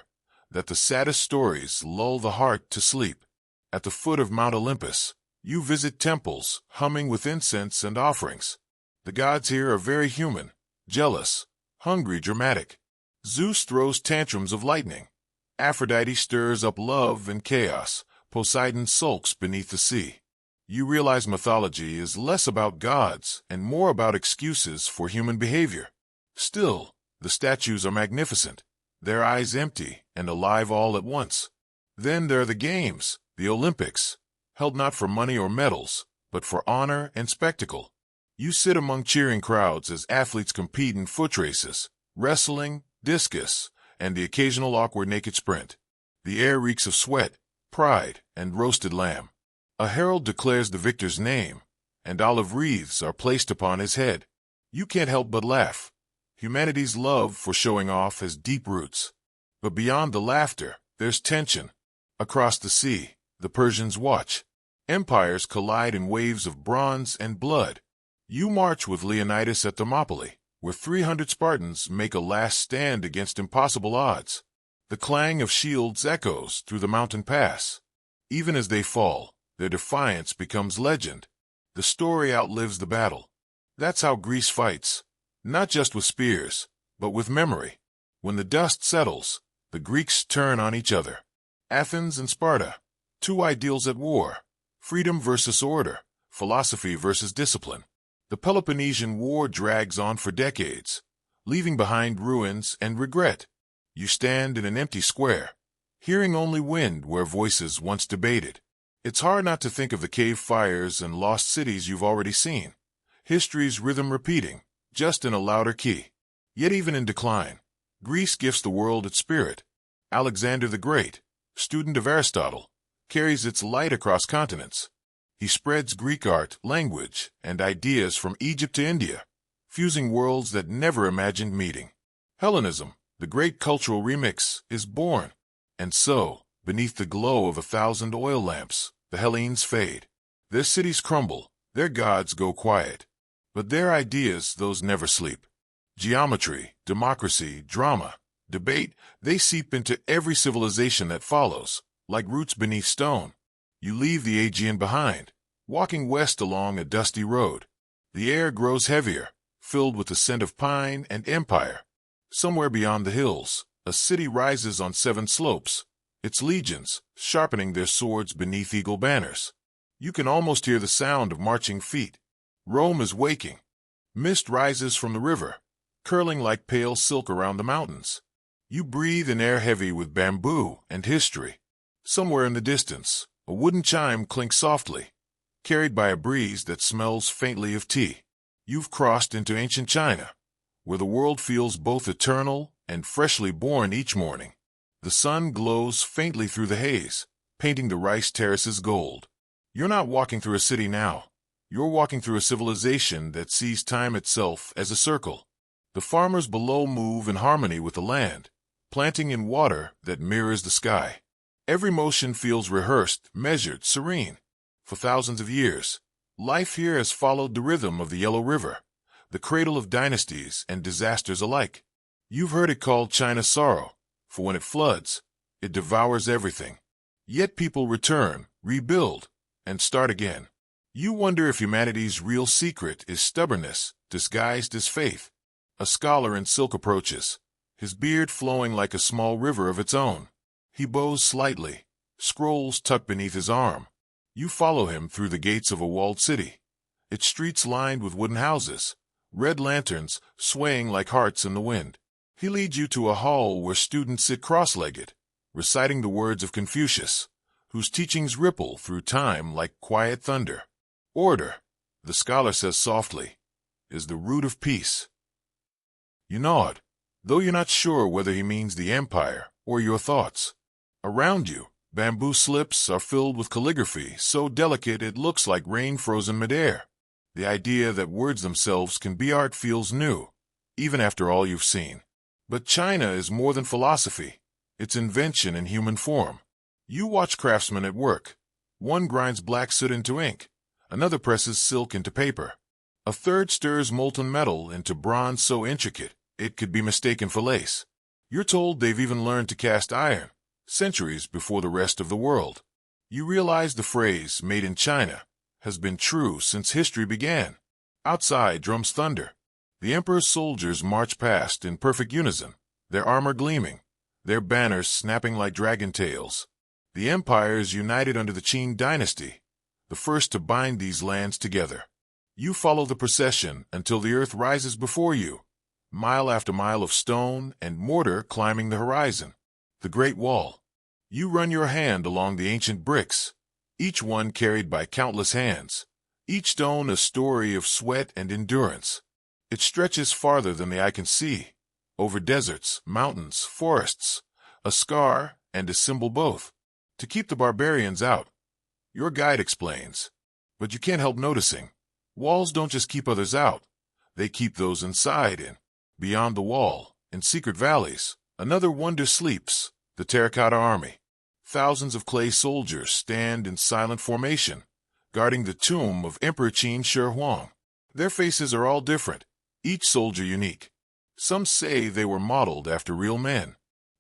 [SPEAKER 1] that the saddest stories lull the heart to sleep. At the foot of Mount Olympus, you visit temples humming with incense and offerings. The gods here are very human, jealous, hungry, dramatic. Zeus throws tantrums of lightning. Aphrodite stirs up love and chaos. Poseidon sulks beneath the sea. You realize mythology is less about gods and more about excuses for human behavior. Still, the statues are magnificent, their eyes empty and alive all at once. Then there are the games, the Olympics, held not for money or medals, but for honor and spectacle. You sit among cheering crowds as athletes compete in foot races, wrestling, discus, and the occasional awkward naked sprint. The air reeks of sweat, pride, and roasted lamb. A herald declares the victor's name, and olive wreaths are placed upon his head. You can't help but laugh. Humanity's love for showing off has deep roots. But beyond the laughter, there's tension. Across the sea, the Persians watch. Empires collide in waves of bronze and blood. You march with Leonidas at Thermopylae, where 300 Spartans make a last stand against impossible odds. The clang of shields echoes through the mountain pass. Even as they fall, their defiance becomes legend. The story outlives the battle. That's how Greece fights, not just with spears, but with memory. When the dust settles, the Greeks turn on each other. Athens and Sparta, two ideals at war, freedom versus order, philosophy versus discipline. The Peloponnesian War drags on for decades, leaving behind ruins and regret. You stand in an empty square, hearing only wind where voices once debated. It's hard not to think of the cave fires and lost cities you've already seen. History's rhythm repeating, just in a louder key. Yet even in decline, Greece gifts the world its spirit. Alexander the Great, student of Aristotle, carries its light across continents. He spreads Greek art, language, and ideas from Egypt to India, fusing worlds that never imagined meeting. Hellenism, the great cultural remix, is born. And so, beneath the glow of 1,000 oil lamps, the Hellenes fade. Their cities crumble, their gods go quiet. But their ideas, those never sleep. Geometry, democracy, drama, debate, they seep into every civilization that follows, like roots beneath stone. You leave the Aegean behind, walking west along a dusty road. The air grows heavier, filled with the scent of pine and empire. Somewhere beyond the hills, a city rises on 7 slopes, its legions sharpening their swords beneath eagle banners. You can almost hear the sound of marching feet. Rome is waking. Mist rises from the river, curling like pale silk around the mountains. You breathe in air heavy with bamboo and history. Somewhere in the distance, a wooden chime clinks softly, carried by a breeze that smells faintly of tea. You've crossed into ancient China, where the world feels both eternal and freshly born each morning. The sun glows faintly through the haze, painting the rice terraces gold. You're not walking through a city now. You're walking through a civilization that sees time itself as a circle. The farmers below move in harmony with the land, planting in water that mirrors the sky. Every motion feels rehearsed, measured, serene. For thousands of years, life here has followed the rhythm of the Yellow River, the cradle of dynasties and disasters alike. You've heard it called China's sorrow, for when it floods, it devours everything. Yet people return, rebuild, and start again. You wonder if humanity's real secret is stubbornness, disguised as faith. A scholar in silk approaches, his beard flowing like a small river of its own. He bows slightly, scrolls tucked beneath his arm. You follow him through the gates of a walled city, its streets lined with wooden houses, red lanterns swaying like hearts in the wind. He leads you to a hall where students sit cross-legged, reciting the words of Confucius, whose teachings ripple through time like quiet thunder. Order, the scholar says softly, is the root of peace. You nod, though you're not sure whether he means the empire or your thoughts. Around you, bamboo slips are filled with calligraphy so delicate it looks like rain frozen midair. The idea that words themselves can be art feels new, even after all you've seen. But China is more than philosophy. It's invention in human form. You watch craftsmen at work. One grinds black soot into ink. Another presses silk into paper. A third stirs molten metal into bronze so intricate it could be mistaken for lace. You're told they've even learned to cast iron, centuries before the rest of the world. You realize the phrase, made in China, has been true since history began. Outside drums thunder. The emperor's soldiers march past in perfect unison, their armor gleaming, their banners snapping like dragon tails. The empire is united under the Qin dynasty, the first to bind these lands together. You follow the procession until the earth rises before you, mile after mile of stone and mortar climbing the horizon. The Great Wall. You run your hand along the ancient bricks, each one carried by countless hands, each stone a story of sweat and endurance. It stretches farther than the eye can see, over deserts, mountains, forests, a scar and a symbol both, to keep the barbarians out. Your guide explains, but you can't help noticing, walls don't just keep others out, they keep those inside in. Beyond the wall, in secret valleys, another wonder sleeps, the terracotta army. Thousands of clay soldiers stand in silent formation, guarding the tomb of Emperor Qin Shi Huang. Their faces are all different, each soldier unique. Some say they were modeled after real men.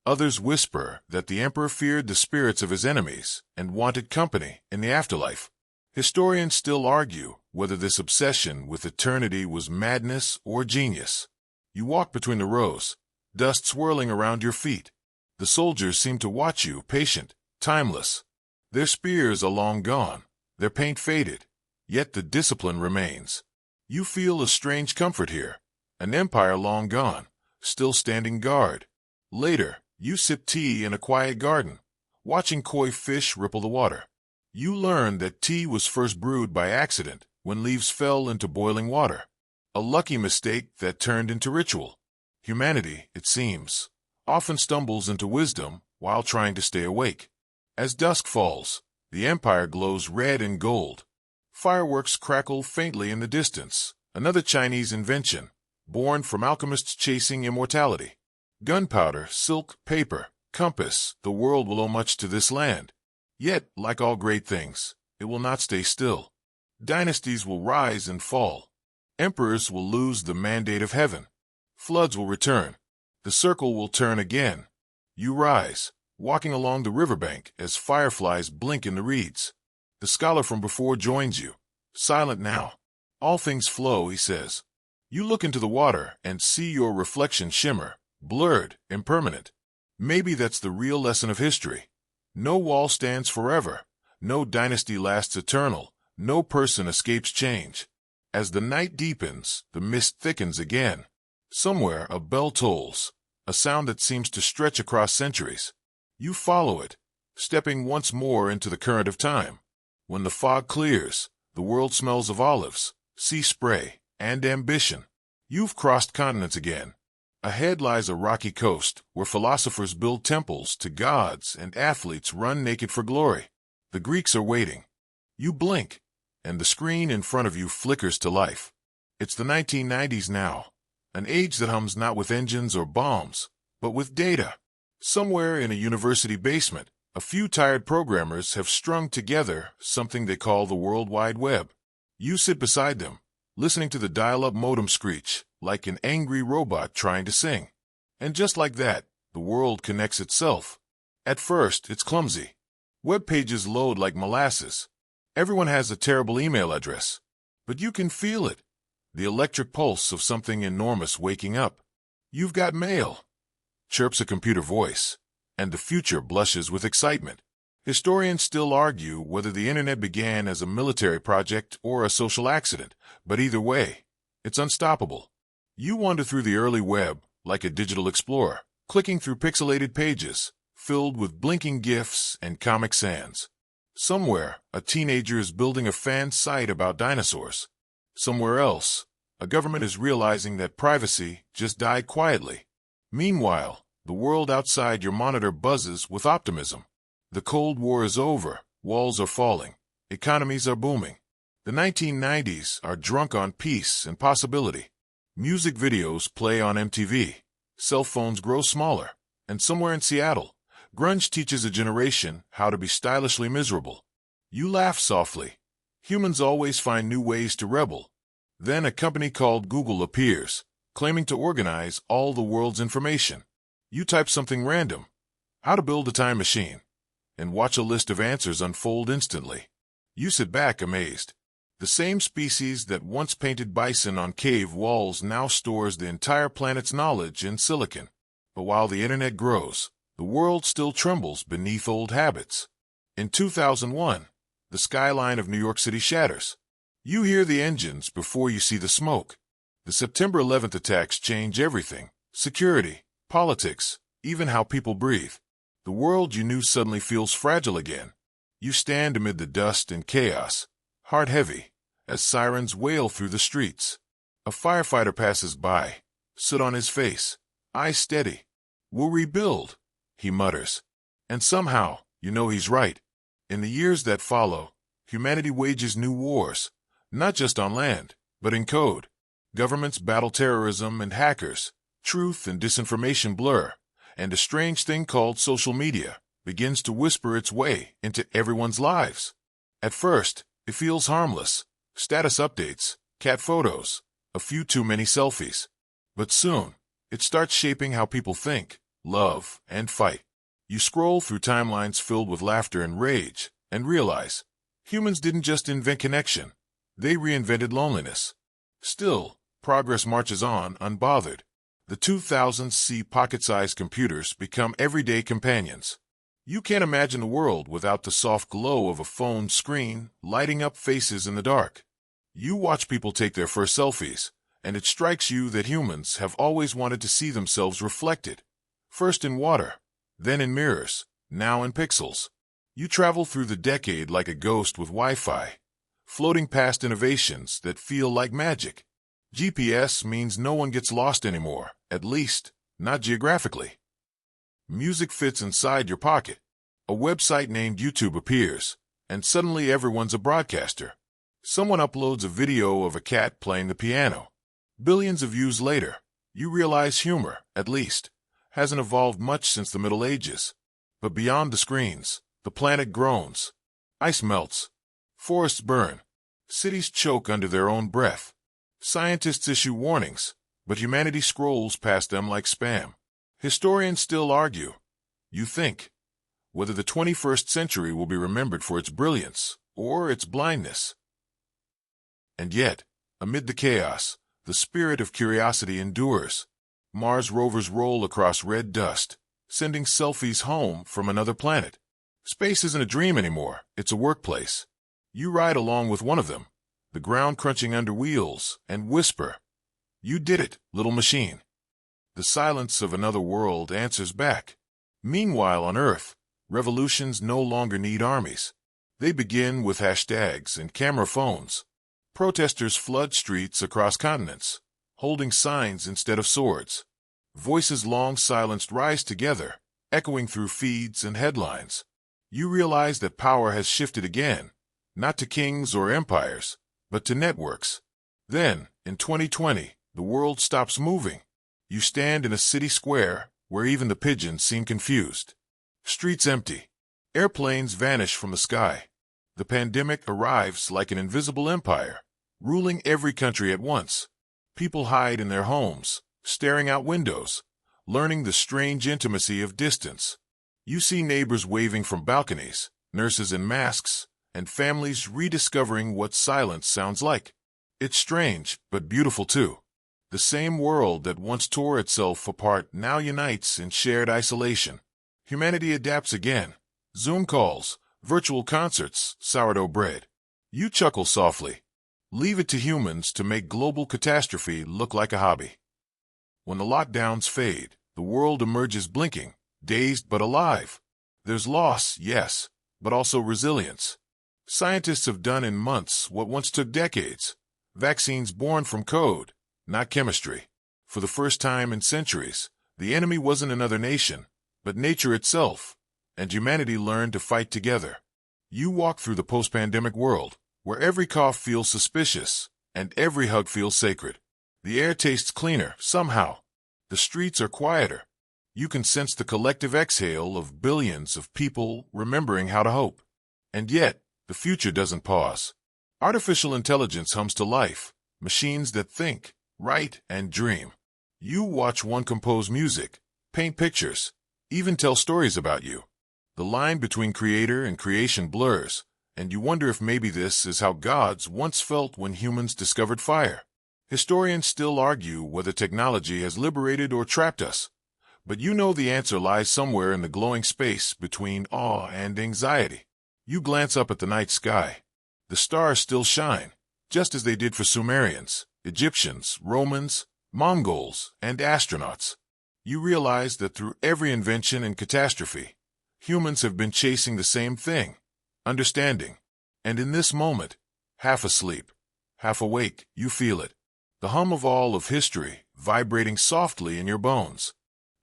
[SPEAKER 1] Others whisper that the emperor feared the spirits of his enemies and wanted company in the afterlife. Historians still argue whether this obsession with eternity was madness or genius. You walk between the rows, dust swirling around your feet. The soldiers seem to watch you, patient, timeless. Their spears are long gone, their paint faded, yet the discipline remains. You feel a strange comfort here, an empire long gone, still standing guard. Later, you sip tea in a quiet garden, watching koi fish ripple the water. You learn that tea was first brewed by accident when leaves fell into boiling water. A lucky mistake that turned into ritual. Humanity, it seems, often stumbles into wisdom while trying to stay awake. As dusk falls, the empire glows red and gold. Fireworks crackle faintly in the distance, another Chinese invention, born from alchemists chasing immortality. Gunpowder, silk, paper, compass, the world will owe much to this land. Yet, like all great things, it will not stay still. Dynasties will rise and fall. Emperors will lose the mandate of heaven. Floods will return. The circle will turn again. You rise, walking along the riverbank as fireflies blink in the reeds. The scholar from before joins you, silent now. All things flow, he says. You look into the water and see your reflection shimmer, blurred, impermanent. Maybe that's the real lesson of history. No wall stands forever. No dynasty lasts eternal. No person escapes change. As the night deepens, the mist thickens again. Somewhere a bell tolls, a sound that seems to stretch across centuries. You follow it, stepping once more into the current of time. When the fog clears, the world smells of olives, sea spray, and ambition. You've crossed continents again. Ahead lies a rocky coast where philosophers build temples to gods and athletes run naked for glory. The Greeks are waiting. You blink, and the screen in front of you flickers to life. It's the 1990s now, an age that hums not with engines or bombs, but with data. Somewhere in a university basement, a few tired programmers have strung together something they call the World Wide Web. You sit beside them, listening to the dial-up modem screech like an angry robot trying to sing. And just like that, the world connects itself. At first, it's clumsy. Web pages load like molasses. Everyone has a terrible email address. But you can feel it, the electric pulse of something enormous waking up. You've got mail, chirps a computer voice, and the future blushes with excitement. Historians still argue whether the internet began as a military project or a social accident, but either way, it's unstoppable. You wander through the early web like a digital explorer, clicking through pixelated pages, filled with blinking GIFs and Comic Sans. Somewhere, a teenager is building a fan site about dinosaurs. Somewhere else, a government is realizing that privacy just died quietly. Meanwhile, the world outside your monitor buzzes with optimism. The Cold War is over, walls are falling, economies are booming. The 1990s are drunk on peace and possibility. Music videos play on MTV, cell phones grow smaller, and somewhere in Seattle, grunge teaches a generation how to be stylishly miserable. You laugh softly. Humans always find new ways to rebel. Then a company called Google appears, claiming to organize all the world's information. You type something random, how to build a time machine, and watch a list of answers unfold instantly. You sit back amazed. The same species that once painted bison on cave walls now stores the entire planet's knowledge in silicon. But while the internet grows, the world still trembles beneath old habits. In 2001, the skyline of New York City shatters. You hear the engines before you see the smoke. The September 11th attacks change everything: security, politics, even how people breathe. The world you knew suddenly feels fragile again. You stand amid the dust and chaos, heart heavy, as sirens wail through the streets. A firefighter passes by, soot on his face, eyes steady. "We'll rebuild," he mutters. And somehow, you know he's right. In the years that follow, humanity wages new wars, not just on land, but in code. Governments battle terrorism and hackers, truth and disinformation blur, and a strange thing called social media begins to whisper its way into everyone's lives. At first, it feels harmless: status updates, cat photos, a few too many selfies. But soon, it starts shaping how people think, love, and fight. You scroll through timelines filled with laughter and rage, and realize humans didn't just invent connection, they reinvented loneliness. Still, progress marches on unbothered. The 2000s see pocket-sized computers become everyday companions. You can't imagine the world without the soft glow of a phone screen lighting up faces in the dark. You watch people take their first selfies, and it strikes you that humans have always wanted to see themselves reflected. First in water, then in mirrors, now in pixels. You travel through the decade like a ghost with Wi-Fi, floating past innovations that feel like magic. GPS means no one gets lost anymore, at least, not geographically. Music fits inside your pocket. A website named YouTube appears, and suddenly everyone's a broadcaster. Someone uploads a video of a cat playing the piano. Billions of views later, you realize humor, at least, hasn't evolved much since the Middle Ages. But beyond the screens, the planet groans. Ice melts. Forests burn. Cities choke under their own breath. Scientists issue warnings, but humanity scrolls past them like spam. Historians still argue, you think, whether the 21st century will be remembered for its brilliance or its blindness. And yet, amid the chaos, the spirit of curiosity endures. Mars rovers roll across red dust, sending selfies home from another planet. Space isn't a dream anymore, it's a workplace. You ride along with one of them, the ground crunching under wheels, and whisper, "You did it, little machine." The silence of another world answers back. Meanwhile on Earth, revolutions no longer need armies. They begin with hashtags and camera phones. Protesters flood streets across continents, holding signs instead of swords. Voices long silenced rise together, echoing through feeds and headlines. You realize that power has shifted again, not to kings or empires, but to networks. Then, in 2020, the world stops moving. You stand in a city square where even the pigeons seem confused. Streets empty. Airplanes vanish from the sky. The pandemic arrives like an invisible empire, ruling every country at once. People hide in their homes, staring out windows, learning the strange intimacy of distance. You see neighbors waving from balconies, nurses in masks, and families rediscovering what silence sounds like. It's strange, but beautiful too. The same world that once tore itself apart now unites in shared isolation. Humanity adapts again. Zoom calls, virtual concerts, sourdough bread. You chuckle softly. Leave it to humans to make global catastrophe look like a hobby. When the lockdowns fade, the world emerges blinking, dazed but alive. There's loss, yes, but also resilience. Scientists have done in months what once took decades. Vaccines born from code, not chemistry. For the first time in centuries, the enemy wasn't another nation, but nature itself, and humanity learned to fight together. You walk through the post-pandemic world, where every cough feels suspicious, and every hug feels sacred. The air tastes cleaner, somehow. The streets are quieter. You can sense the collective exhale of billions of people remembering how to hope. And yet, the future doesn't pause. Artificial intelligence hums to life, machines that think, write, and dream. You watch one compose music, paint pictures, even tell stories about you. The line between creator and creation blurs, and you wonder if maybe this is how gods once felt when humans discovered fire. Historians still argue whether technology has liberated or trapped us, but you know the answer lies somewhere in the glowing space between awe and anxiety. You glance up at the night sky. The stars still shine, just as they did for Sumerians, Egyptians, Romans, Mongols, and astronauts. You realize that through every invention and catastrophe, humans have been chasing the same thing, understanding. And in this moment, half asleep, half awake, you feel it. The hum of all of history vibrating softly in your bones.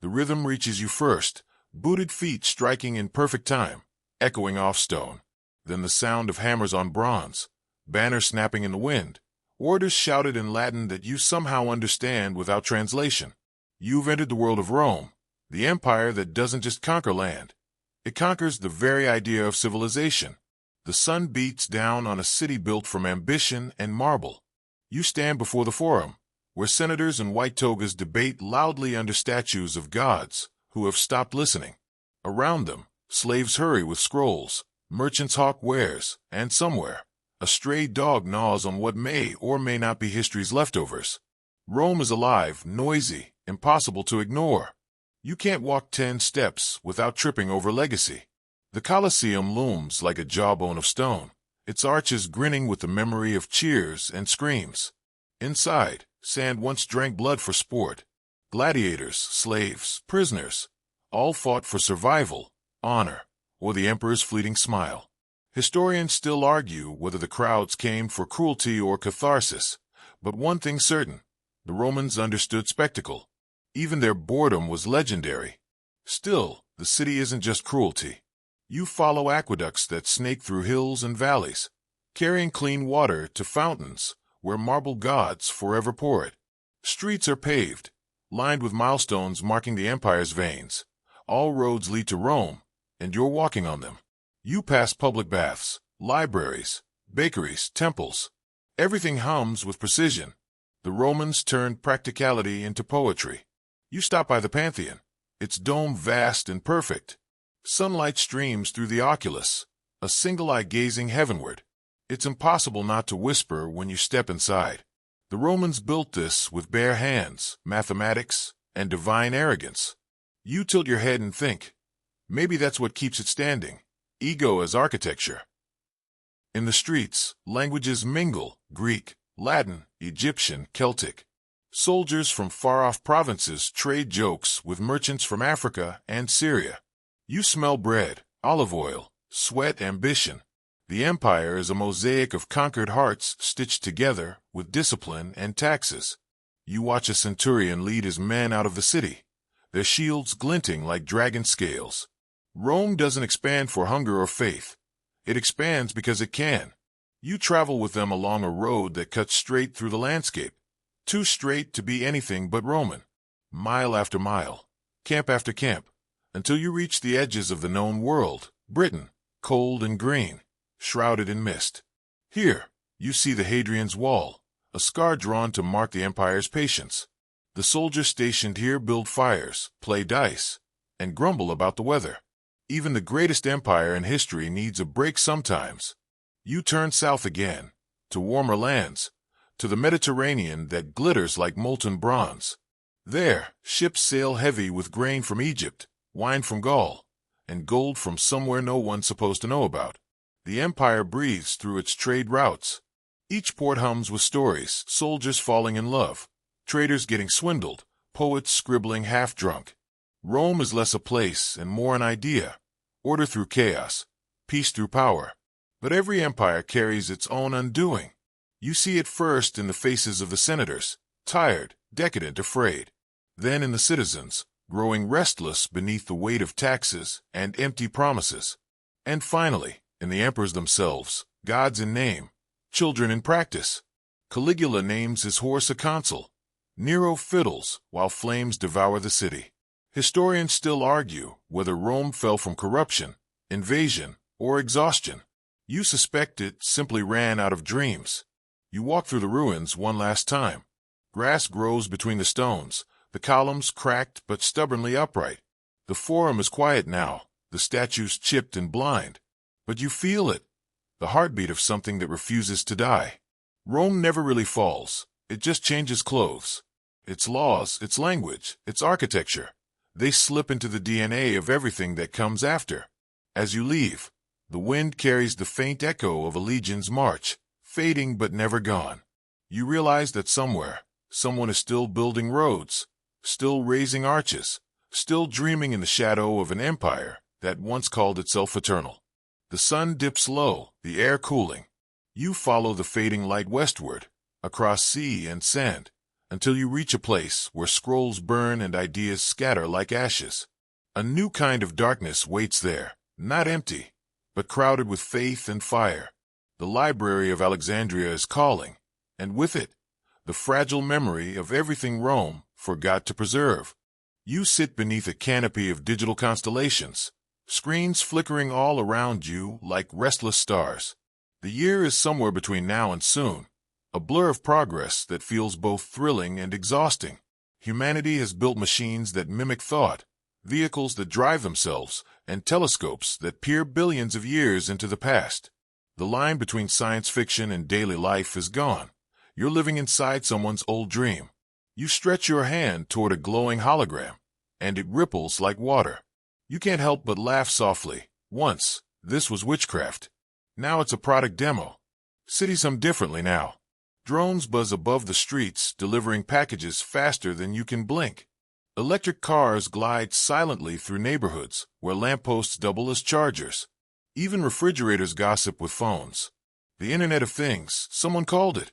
[SPEAKER 1] The rhythm reaches you first, booted feet striking in perfect time, echoing off stone. Then the sound of hammers on bronze, banners snapping in the wind, orders shouted in Latin that you somehow understand without translation. You've entered the world of Rome, the empire that doesn't just conquer land. It conquers the very idea of civilization. The sun beats down on a city built from ambition and marble. You stand before the forum, where senators in white togas debate loudly under statues of gods who have stopped listening. Around them, slaves hurry with scrolls, merchants hawk wares, and somewhere, a stray dog gnaws on what may or may not be history's leftovers. Rome is alive, noisy, impossible to ignore. You can't walk 10 steps without tripping over legacy. The Colosseum looms like a jawbone of stone, its arches grinning with the memory of cheers and screams. Inside, sand once drank blood for sport. Gladiators, slaves, prisoners, all fought for survival, honor, or the emperor's fleeting smile. Historians still argue whether the crowds came for cruelty or catharsis, but one thing's certain, the Romans understood spectacle. Even their boredom was legendary. Still, the city isn't just cruelty. You follow aqueducts that snake through hills and valleys, carrying clean water to fountains where marble gods forever pour it. Streets are paved, lined with milestones marking the empire's veins. All roads lead to Rome, and you're walking on them. You pass public baths, libraries, bakeries, temples. Everything hums with precision. The Romans turned practicality into poetry. You stop by the Pantheon, its dome vast and perfect. Sunlight streams through the oculus, a single eye gazing heavenward. It's impossible not to whisper when you step inside. The Romans built this with bare hands, mathematics, and divine arrogance. You tilt your head and think, maybe that's what keeps it standing, ego as architecture. In the streets, languages mingle, Greek, Latin, Egyptian, Celtic. Soldiers from far-off provinces trade jokes with merchants from Africa and Syria. You smell bread, olive oil, sweat, ambition. The empire is a mosaic of conquered hearts stitched together with discipline and taxes. You watch a centurion lead his men out of the city, their shields glinting like dragon scales. Rome doesn't expand for hunger or faith. It expands because it can. You travel with them along a road that cuts straight through the landscape, too straight to be anything but Roman. Mile after mile, camp after camp, until you reach the edges of the known world, Britain, cold and green, shrouded in mist. Here, you see the Hadrian's Wall, a scar drawn to mark the empire's patience. The soldiers stationed here build fires, play dice, and grumble about the weather. Even the greatest empire in history needs a break sometimes. You turn south again, to warmer lands, to the Mediterranean that glitters like molten bronze. There, ships sail heavy with grain from Egypt, wine from Gaul, and gold from somewhere no one's supposed to know about. The empire breathes through its trade routes. Each port hums with stories, soldiers falling in love, traders getting swindled, poets scribbling half-drunk. Rome is less a place and more an idea, order through chaos, peace through power. But every empire carries its own undoing. You see it first in the faces of the senators, tired, decadent, afraid. Then in the citizens, growing restless beneath the weight of taxes and empty promises. And finally, in the emperors themselves, gods in name, children in practice. Caligula names his horse a consul. Nero fiddles while flames devour the city. Historians still argue whether Rome fell from corruption, invasion, or exhaustion. You suspect it simply ran out of dreams. You walk through the ruins one last time. Grass grows between the stones, the columns cracked but stubbornly upright. The forum is quiet now, the statues chipped and blind. But you feel it, the heartbeat of something that refuses to die. Rome never really falls, it just changes clothes. Its laws, its language, its architecture, they slip into the DNA of everything that comes after. As you leave, the wind carries the faint echo of a legion's march, fading but never gone. You realize that somewhere, someone is still building roads, still raising arches, still dreaming in the shadow of an empire that once called itself eternal. The sun dips low, the air cooling. You follow the fading light westward, across sea and sand, until you reach a place where scrolls burn and ideas scatter like ashes. A new kind of darkness waits there, not empty, but crowded with faith and fire. The library of Alexandria is calling, and with it, the fragile memory of everything Rome forgot to preserve. You sit beneath a canopy of digital constellations, screens flickering all around you like restless stars. The year is somewhere between now and soon, a blur of progress that feels both thrilling and exhausting. Humanity has built machines that mimic thought, vehicles that drive themselves, and telescopes that peer billions of years into the past. The line between science fiction and daily life is gone. You're living inside someone's old dream. You stretch your hand toward a glowing hologram, and it ripples like water. You can't help but laugh softly. Once, this was witchcraft. Now it's a product demo. Cities hum differently now. Drones buzz above the streets, delivering packages faster than you can blink. Electric cars glide silently through neighborhoods where lampposts double as chargers. Even refrigerators gossip with phones. The Internet of Things, someone called it,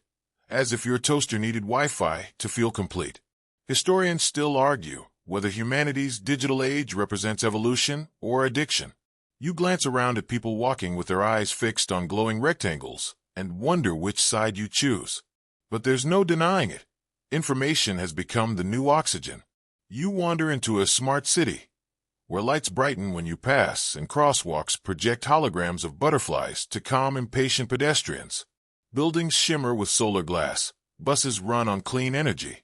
[SPEAKER 1] as if your toaster needed Wi-Fi to feel complete. Historians still argue whether humanity's digital age represents evolution or addiction. You glance around at people walking with their eyes fixed on glowing rectangles and wonder which side you choose. But there's no denying it. Information has become the new oxygen. You wander into a smart city, where lights brighten when you pass and crosswalks project holograms of butterflies to calm impatient pedestrians. Buildings shimmer with solar glass, buses run on clean energy.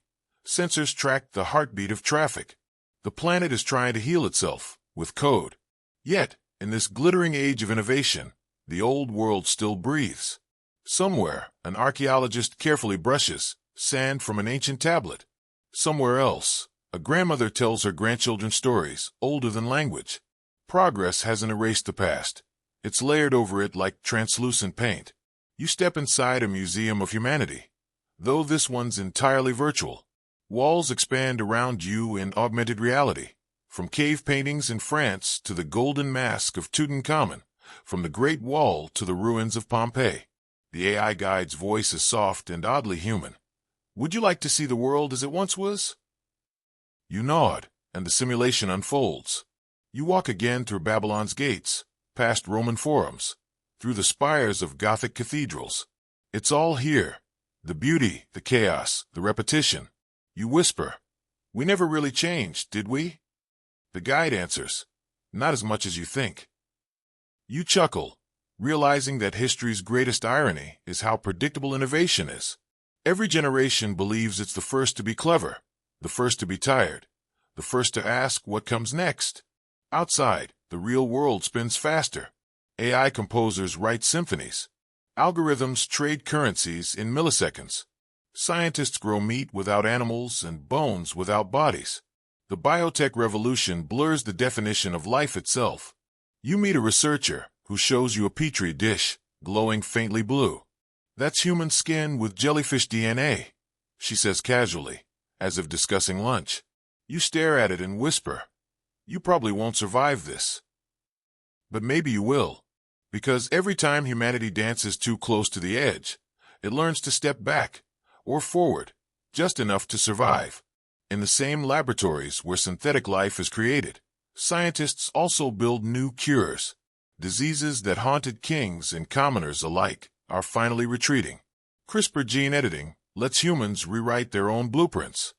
[SPEAKER 1] Sensors track the heartbeat of traffic. The planet is trying to heal itself with code. Yet, in this glittering age of innovation, the old world still breathes. Somewhere, an archaeologist carefully brushes sand from an ancient tablet. Somewhere else, a grandmother tells her grandchildren stories older than language. Progress hasn't erased the past. It's layered over it like translucent paint. You step inside a museum of humanity, though this one's entirely virtual. Walls expand around you in augmented reality, from cave paintings in France to the golden mask of Tutankhamun, from the Great Wall to the ruins of Pompeii. The AI guide's voice is soft and oddly human. Would you like to see the world as it once was? You nod, and the simulation unfolds. You walk again through Babylon's gates, past Roman forums, through the spires of Gothic cathedrals. It's all here. The beauty, the chaos, the repetition. You whisper, "We never really changed, did we?" The guide answers, "Not as much as you think." You chuckle, realizing that history's greatest irony is how predictable innovation is. Every generation believes it's the first to be clever, the first to be tired, the first to ask what comes next. Outside, the real world spins faster. AI composers write symphonies. Algorithms trade currencies in milliseconds. Scientists grow meat without animals and bones without bodies. The biotech revolution blurs the definition of life itself. You meet a researcher who shows you a petri dish, glowing faintly blue. "That's human skin with jellyfish DNA," she says casually, as if discussing lunch. You stare at it and whisper, "You probably won't survive this." But maybe you will, because every time humanity dances too close to the edge, it learns to step back, or forward, just enough to survive. In the same laboratories where synthetic life is created, scientists also build new cures. Diseases that haunted kings and commoners alike are finally retreating. CRISPR gene editing lets humans rewrite their own blueprints.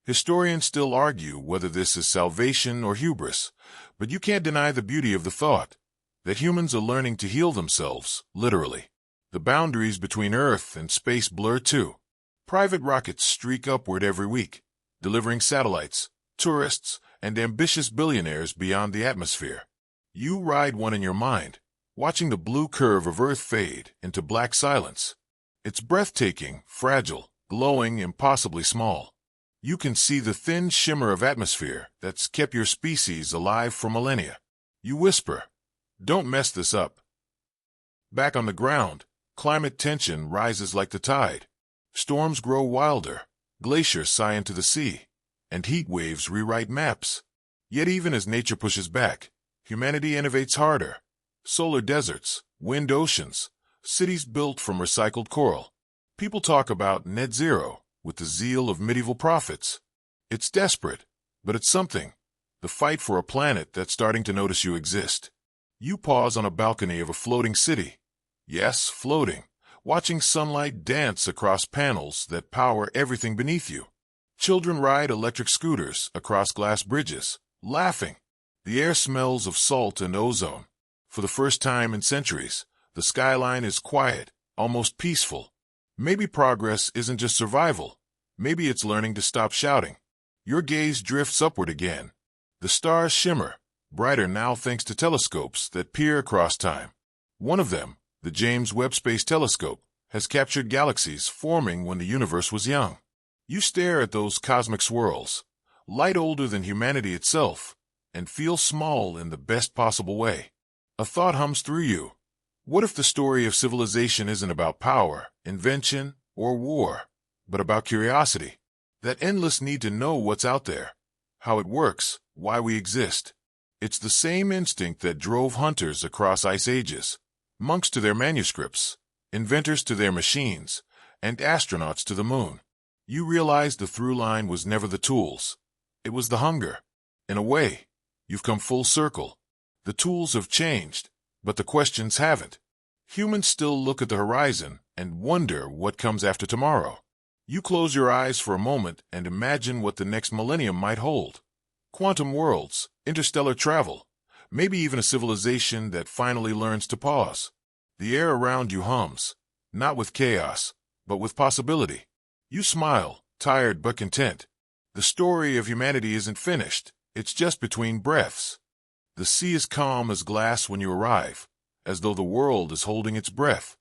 [SPEAKER 1] Historians still argue whether this is salvation or hubris, but you can't deny the beauty of the thought that humans are learning to heal themselves, literally. The boundaries between Earth and space blur too. Private rockets streak upward every week, delivering satellites, tourists, and ambitious billionaires beyond the atmosphere. You ride one in your mind, watching the blue curve of Earth fade into black silence. It's breathtaking, fragile, glowing, impossibly small. You can see the thin shimmer of atmosphere that's kept your species alive for millennia. You whisper, "Don't mess this up." Back on the ground, climate tension rises like the tide. Storms grow wilder, glaciers sigh into the sea, and heat waves rewrite maps. Yet even as nature pushes back, humanity innovates harder. Solar deserts, wind oceans, cities built from recycled coral. People talk about net zero with the zeal of medieval prophets. It's desperate, but it's something. The fight for a planet that's starting to notice you exist. You pause on a balcony of a floating city. Yes, floating, watching sunlight dance across panels that power everything beneath you. Children ride electric scooters across glass bridges, laughing. The air smells of salt and ozone. For the first time in centuries, the skyline is quiet, almost peaceful. Maybe progress isn't just survival. Maybe it's learning to stop shouting. Your gaze drifts upward again. The stars shimmer, brighter now thanks to telescopes that peer across time. One of them, the James Webb Space Telescope, has captured galaxies forming when the universe was young. You stare at those cosmic swirls, light older than humanity itself, and feel small in the best possible way. A thought hums through you. What if the story of civilization isn't about power, invention, or war, but about curiosity? That endless need to know what's out there, how it works, why we exist. It's the same instinct that drove hunters across ice ages, monks to their manuscripts, inventors to their machines, and astronauts to the moon. You realize the through line was never the tools. It was the hunger. In a way, you've come full circle. The tools have changed, but the questions haven't. Humans still look at the horizon and wonder what comes after tomorrow. You close your eyes for a moment and imagine what the next millennium might hold. Quantum worlds, interstellar travel, maybe even a civilization that finally learns to pause. The air around you hums, not with chaos, but with possibility. You smile, tired but content. The story of humanity isn't finished, it's just between breaths. The sea is calm as glass when you arrive, as though the world is holding its breath.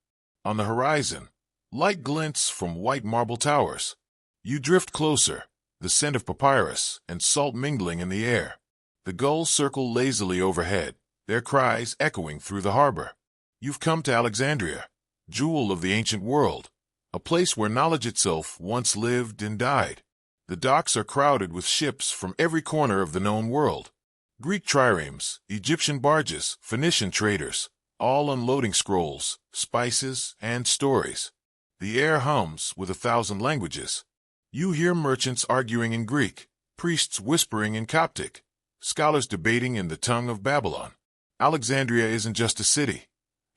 [SPEAKER 1] On the horizon, light glints from white marble towers. You drift closer, the scent of papyrus and salt mingling in the air. The gulls circle lazily overhead, their cries echoing through the harbor. You've come to Alexandria, jewel of the ancient world, a place where knowledge itself once lived and died. The docks are crowded with ships from every corner of the known world. Greek triremes, Egyptian barges, Phoenician traders, all unloading scrolls, spices, and stories. The air hums with 1,000 languages. You hear merchants arguing in Greek, priests whispering in Coptic, scholars debating in the tongue of Babylon. Alexandria isn't just a city.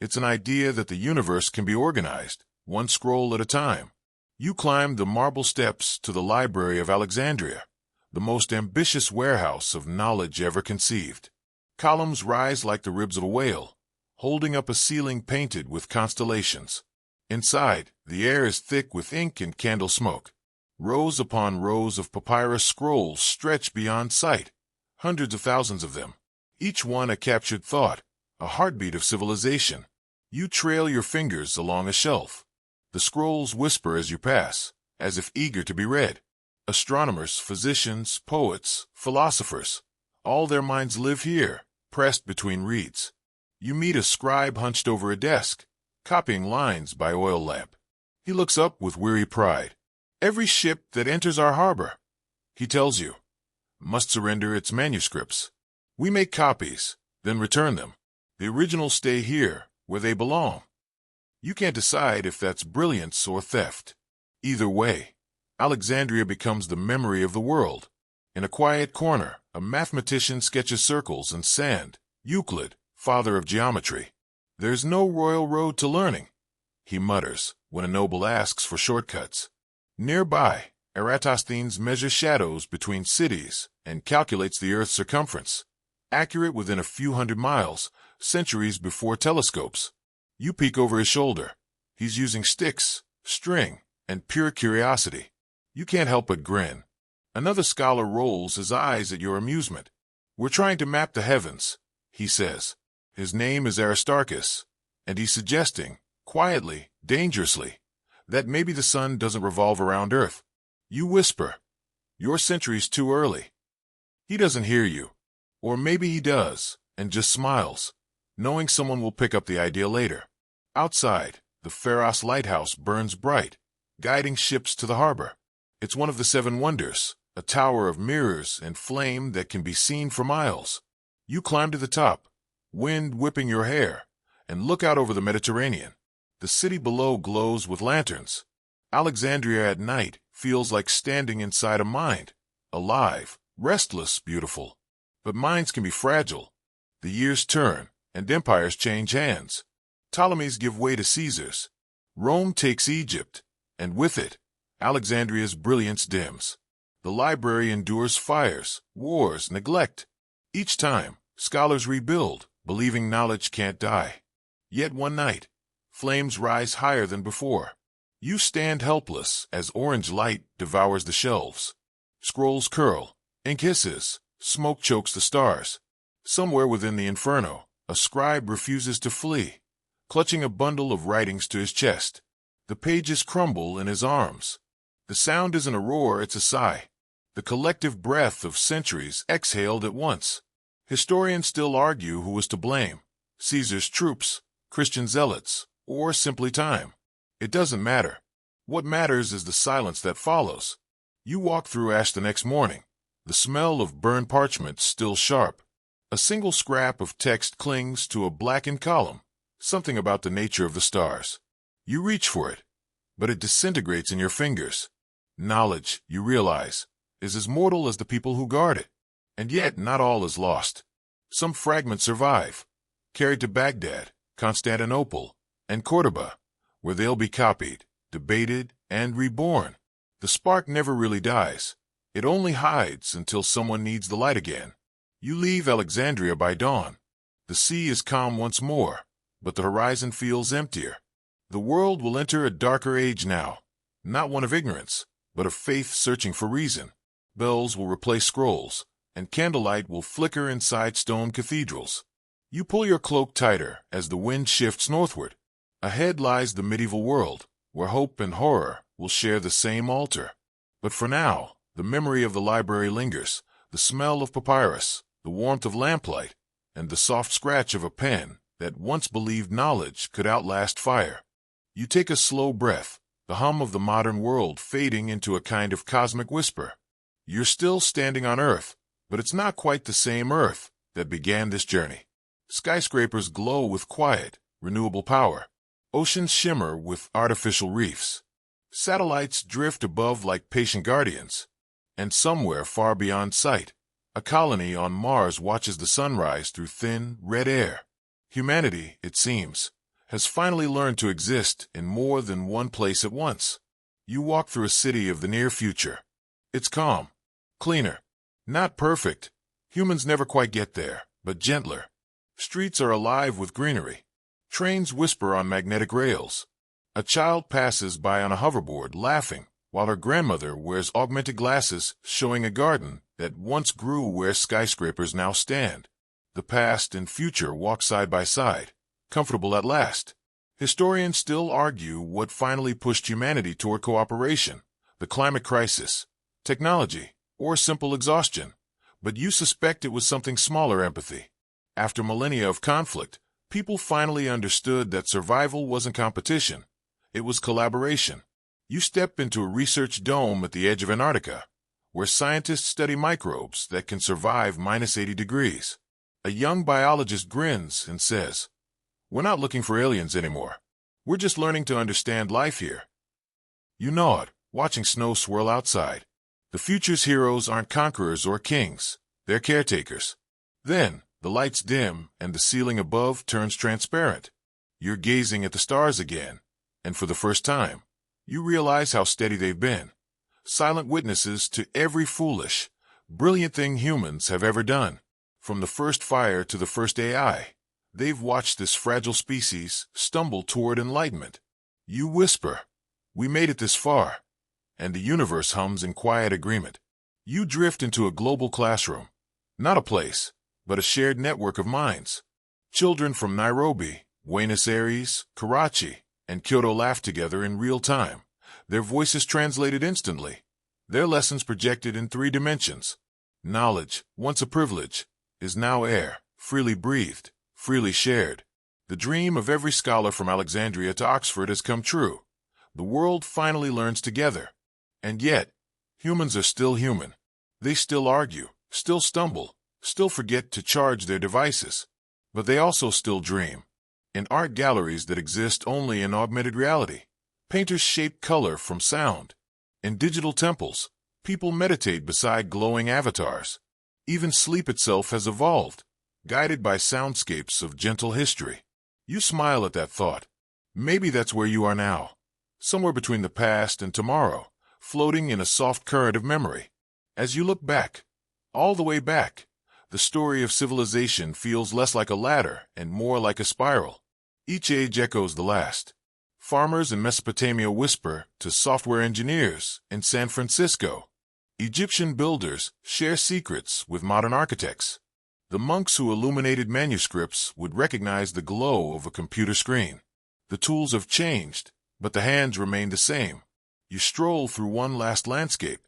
[SPEAKER 1] It's an idea that the universe can be organized, one scroll at a time. You climb the marble steps to the Library of Alexandria, the most ambitious warehouse of knowledge ever conceived. Columns rise like the ribs of a whale, holding up a ceiling painted with constellations. Inside, the air is thick with ink and candle smoke. Rows upon rows of papyrus scrolls stretch beyond sight, hundreds of thousands of them, each one a captured thought, a heartbeat of civilization. You trail your fingers along a shelf. The scrolls whisper as you pass, as if eager to be read. Astronomers, physicians, poets, philosophers, all their minds live here, pressed between reeds. You meet a scribe hunched over a desk, copying lines by oil lamp. He looks up with weary pride. Every ship that enters our harbor, he tells you, must surrender its manuscripts. We make copies, then return them. The originals stay here, where they belong. You can't decide if that's brilliance or theft. Either way, Alexandria becomes the memory of the world. In a quiet corner, a mathematician sketches circles in sand. Euclid, father of geometry. There's no royal road to learning, he mutters when a noble asks for shortcuts. Nearby, Eratosthenes measures shadows between cities and calculates the Earth's circumference, accurate within a few hundred miles, centuries before telescopes. You peek over his shoulder. He's using sticks, string, and pure curiosity. You can't help but grin. Another scholar rolls his eyes at your amusement. We're trying to map the heavens, he says. His name is Aristarchus, and he's suggesting, quietly, dangerously, that maybe the sun doesn't revolve around Earth. You whisper, your century's too early. He doesn't hear you. Or maybe he does, and just smiles, knowing someone will pick up the idea later. Outside, the Pharos lighthouse burns bright, guiding ships to the harbor. It's one of the seven wonders, a tower of mirrors and flame that can be seen for miles. You climb to the top, wind whipping your hair, and look out over the Mediterranean. The city below glows with lanterns. Alexandria at night feels like standing inside a mind, alive, restless, beautiful. But minds can be fragile. The years turn, and empires change hands. Ptolemies give way to Caesars. Rome takes Egypt, and with it, Alexandria's brilliance dims. The library endures fires, wars, neglect. Each time, scholars rebuild, believing knowledge can't die. Yet one night, flames rise higher than before. You stand helpless as orange light devours the shelves. Scrolls curl, ink hisses, smoke chokes the stars. Somewhere within the inferno, a scribe refuses to flee, clutching a bundle of writings to his chest. The pages crumble in his arms. The sound isn't a roar, it's a sigh. The collective breath of centuries exhaled at once. Historians still argue who was to blame, Caesar's troops, Christian zealots, or simply time. It doesn't matter. What matters is the silence that follows. You walk through ash the next morning, the smell of burned parchment still sharp. A single scrap of text clings to a blackened column, something about the nature of the stars. You reach for it, but it disintegrates in your fingers. Knowledge, you realize, is as mortal as the people who guard it. And yet not all is lost. Some fragments survive, carried to Baghdad, Constantinople, and Cordoba, where they'll be copied, debated, and reborn. The spark never really dies. It only hides until someone needs the light again. You leave Alexandria by dawn. The sea is calm once more, but the horizon feels emptier. The world will enter a darker age now, not one of ignorance, but of faith searching for reason. Bells will replace scrolls, and candlelight will flicker inside stone cathedrals. You pull your cloak tighter as the wind shifts northward. Ahead lies the medieval world, where hope and horror will share the same altar. But for now, the memory of the library lingers, the smell of papyrus, the warmth of lamplight, and the soft scratch of a pen that once believed knowledge could outlast fire. You take a slow breath, the hum of the modern world fading into a kind of cosmic whisper. You're still standing on Earth, but it's not quite the same Earth that began this journey. Skyscrapers glow with quiet, renewable power. Oceans shimmer with artificial reefs. Satellites drift above like patient guardians. And somewhere far beyond sight, a colony on Mars watches the sunrise through thin, red air. Humanity, it seems, has finally learned to exist in more than one place at once. You walk through a city of the near future. It's calm, cleaner, not perfect. Humans never quite get there, but gentler. Streets are alive with greenery. Trains whisper on magnetic rails. A child passes by on a hoverboard laughing, while her grandmother wears augmented glasses showing a garden that once grew where skyscrapers now stand. The past and future walk side by side, comfortable at last. Historians still argue what finally pushed humanity toward cooperation, the climate crisis, technology, or simple exhaustion. But you suspect it was something smaller: empathy. After millennia of conflict, people finally understood that survival wasn't competition. It was collaboration. You step into a research dome at the edge of Antarctica, where scientists study microbes that can survive -80 degrees. A young biologist grins and says, "We're not looking for aliens anymore. We're just learning to understand life here." You nod, watching snow swirl outside. The future's heroes aren't conquerors or kings. They're caretakers. Then, the lights dim and the ceiling above turns transparent. You're gazing at the stars again, and for the first time, you realize how steady they've been. Silent witnesses to every foolish, brilliant thing humans have ever done. From the first fire to the first AI, they've watched this fragile species stumble toward enlightenment. You whisper, "We made it this far," and the universe hums in quiet agreement. You drift into a global classroom, not a place, but a shared network of minds. Children from Nairobi, Buenos Aires, Karachi, and Kyoto laugh together in real time, their voices translated instantly, their lessons projected in 3 dimensions. Knowledge, once a privilege, is now air, freely breathed, freely shared. The dream of every scholar from Alexandria to Oxford has come true. The world finally learns together. And yet, humans are still human. They still argue, still stumble, still forget to charge their devices. But they also still dream. In art galleries that exist only in augmented reality, painters shape color from sound. In digital temples, people meditate beside glowing avatars. Even sleep itself has evolved, guided by soundscapes of gentle history. You smile at that thought. Maybe that's where you are now, somewhere between the past and tomorrow, floating in a soft current of memory. As you look back, all the way back, the story of civilization feels less like a ladder and more like a spiral. Each age echoes the last. Farmers in Mesopotamia whisper to software engineers in San Francisco. Egyptian builders share secrets with modern architects. The monks who illuminated manuscripts would recognize the glow of a computer screen. The tools have changed, but the hands remain the same. You stroll through one last landscape,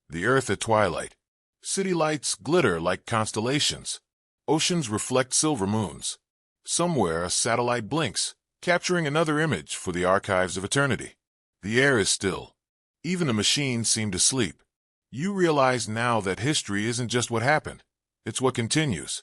[SPEAKER 1] the earth at twilight. City lights glitter like constellations. Oceans reflect silver moons. Somewhere a satellite blinks, capturing another image for the archives of eternity. The air is still. Even the machines seem to sleep. You realize now that history isn't just what happened. It's what continues.